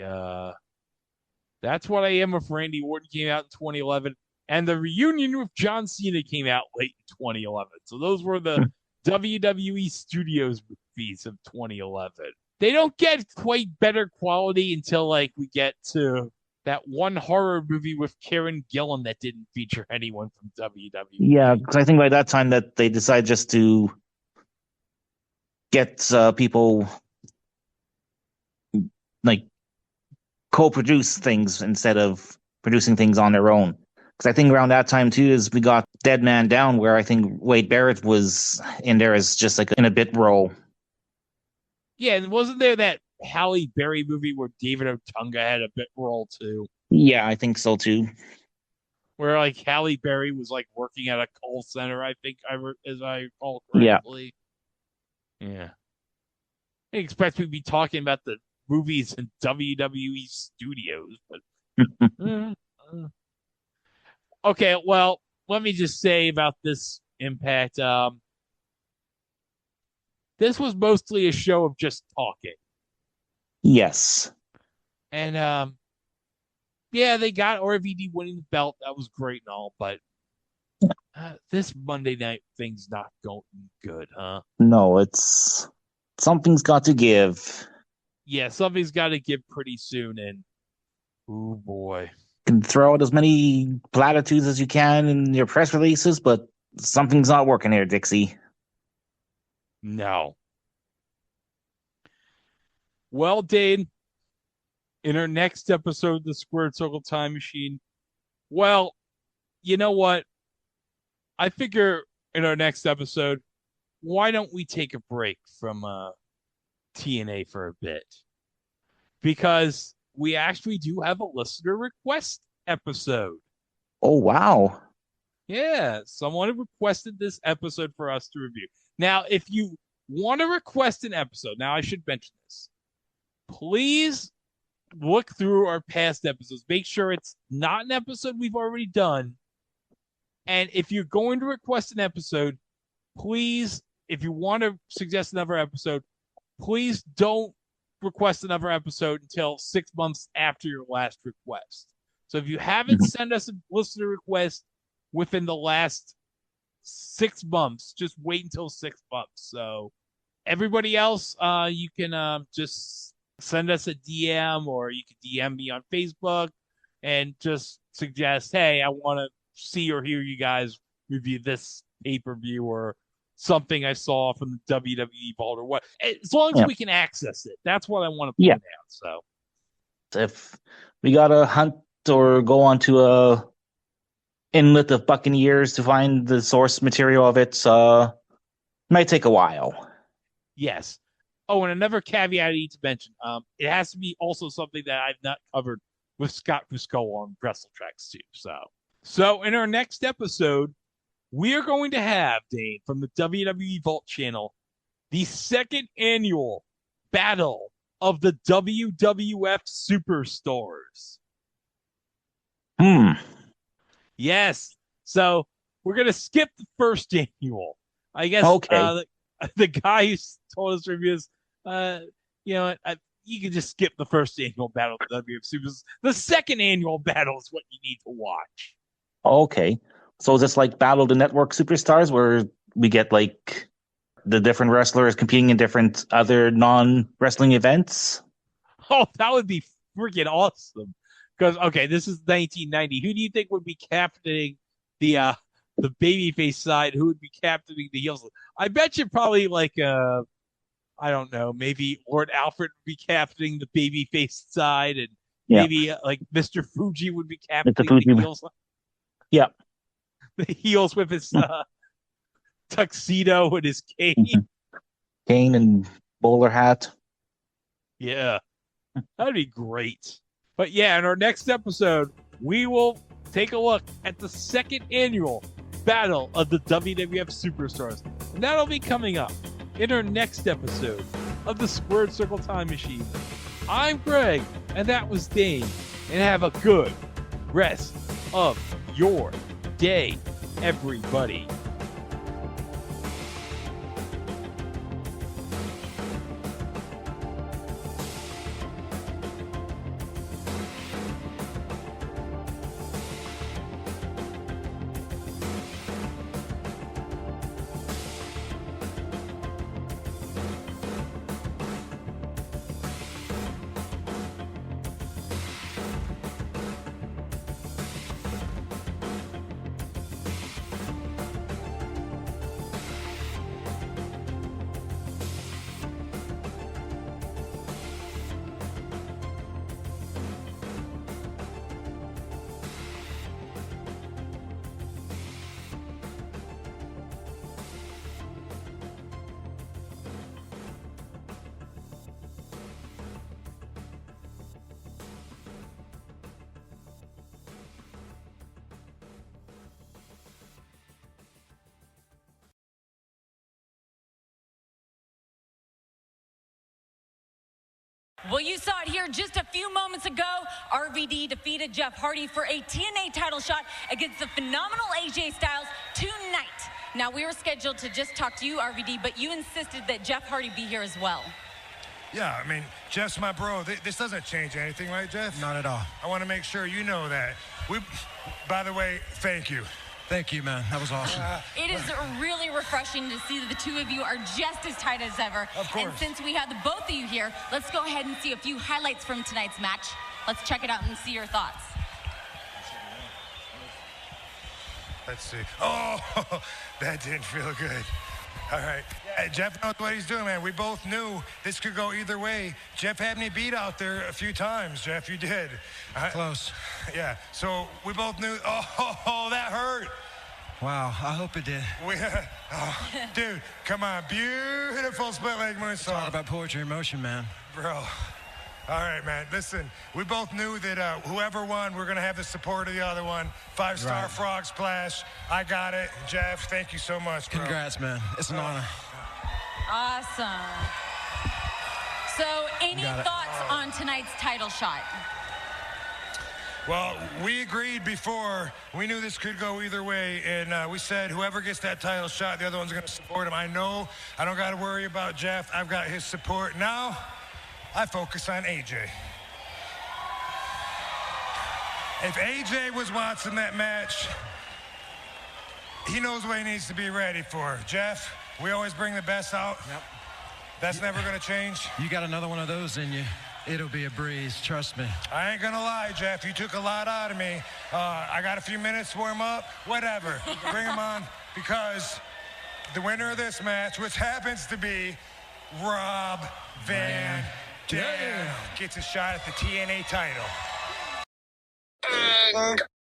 That's What I Am with Randy Orton came out in 2011. And The Reunion with John Cena came out late in 2011. So those were the WWE Studios movies of 2011. They don't get quite better quality until like we get to that one horror movie with Karen Gillan that didn't feature anyone from WWE. Yeah, because I think by that time that they decided just to get people like co-produce things instead of producing things on their own. Because I think around that time too is we got Dead Man Down, where I think Wade Barrett was in there as just like in a bit role. Yeah, and wasn't there that Halle Berry movie where David Otunga had a bit role too? Yeah, I think so too. Where like Halle Berry was like working at a call center, I think, as I recall correctly. Yeah. I expect we'd be talking about the movies in WWE studios, but okay, well, let me just say about this Impact. This was mostly a show of just talking. Yes. And yeah, they got RVD winning the belt. That was great and all, but this Monday night thing's not going good, huh? No, it's something's got to give. Yeah, something's got to give pretty soon, and oh boy. You can throw out as many platitudes as you can in your press releases, but something's not working here, Dixie. No. Well, Dane, in our next episode of the Squared Circle Time Machine, well, you know what? I figure in our next episode, why don't we take a break from TNA for a bit? Because we actually do have a listener request episode. Oh, wow. Yeah, someone requested this episode for us to review. Now, if you want to request an episode, now I should mention this. Please look through our past episodes. Make sure it's not an episode we've already done. And if you're going to request an episode, please, if you want to suggest another episode, please don't request another episode until 6 months after your last request. So if you haven't sent us a listener request within the last 6 months, just wait until 6 months. So everybody else, you can just send us a DM, or you can DM me on Facebook and just suggest, hey, I want to see or hear you guys review this pay-per-view or something I saw from the WWE Vault or what. As long as we can access it. That's what I want to point out. So if we got to hunt or go onto a inlet of Buccaneers to find the source material of it, might take a while. Yes. Oh, and another caveat I need to mention. It has to be also something that I've not covered with Scott Fusco on Wrestle Tracks too. So in our next episode, we are going to have, Dane, from the WWE Vault channel, the second annual Battle of the WWF Superstars. Yes. So we're going to skip the first annual. I guess the guy who told us reviews, you can just skip the first annual Battle of the WWF Superstars. The second annual battle is what you need to watch. Okay. So is this like Battle of the Network Superstars, where we get like the different wrestlers competing in different other non-wrestling events? Oh, that would be freaking awesome. Because, okay, this is 1990. Who do you think would be captaining the babyface side? Who would be captaining the heels? I bet you probably like, I don't know, maybe Lord Alfred would be captaining the babyface side, and maybe like Mr. Fuji would be captaining the heels. Yeah. The heels with his tuxedo and his cane. Cane and bowler hat. Yeah. That'd be great. But yeah, in our next episode, we will take a look at the second annual Battle of the WWF Superstars. And that'll be coming up in our next episode of the Squared Circle Time Machine. I'm Greg, and that was Dane. And have a good rest of your day, everybody. Well, you saw it here just a few moments ago. RVD defeated Jeff Hardy for a TNA title shot against the phenomenal AJ Styles tonight. Now, we were scheduled to just talk to you, RVD, but you insisted that Jeff Hardy be here as well. Yeah, I mean, Jeff's my bro. This doesn't change anything, right, Jeff? Not at all. I want to make sure you know that. By the way, thank you. Thank you, man. That was awesome. It is really refreshing to see that the two of you are just as tight as ever. Of course. And since we have the both of you here, let's go ahead and see a few highlights from tonight's match. Let's check it out and see your thoughts. Let's see. Oh, that didn't feel good. All right. Yeah, Jeff knows what he's doing, man. We both knew this could go either way. Jeff had me beat out there a few times. Jeff, you did. Close. Yeah. So we both knew. Oh, that hurt. Wow, I hope it did. Dude, come on. Beautiful split leg moonsault. Talk about poetry in motion, man. Bro. All right, man. Listen, we both knew that whoever won, we're going to have the support of the other one. 5-star frog splash. I got it. Jeff, thank you so much, bro. Congrats, man. It's an honor. Awesome. So, any thoughts on tonight's title shot? Well, we agreed before. We knew this could go either way, and we said whoever gets that title shot, the other one's going to support him. I know I don't got to worry about Jeff. I've got his support. Now, I focus on AJ. If AJ was watching that match, he knows what he needs to be ready for. Jeff, we always bring the best out. Yep. That's never going to change. You got another one of those in you. It'll be a breeze, trust me. I ain't gonna lie, Jeff. You took a lot out of me. I got a few minutes to warm up. Whatever. Bring him on, because the winner of this match, which happens to be Rob Van Dam, gets a shot at the TNA title.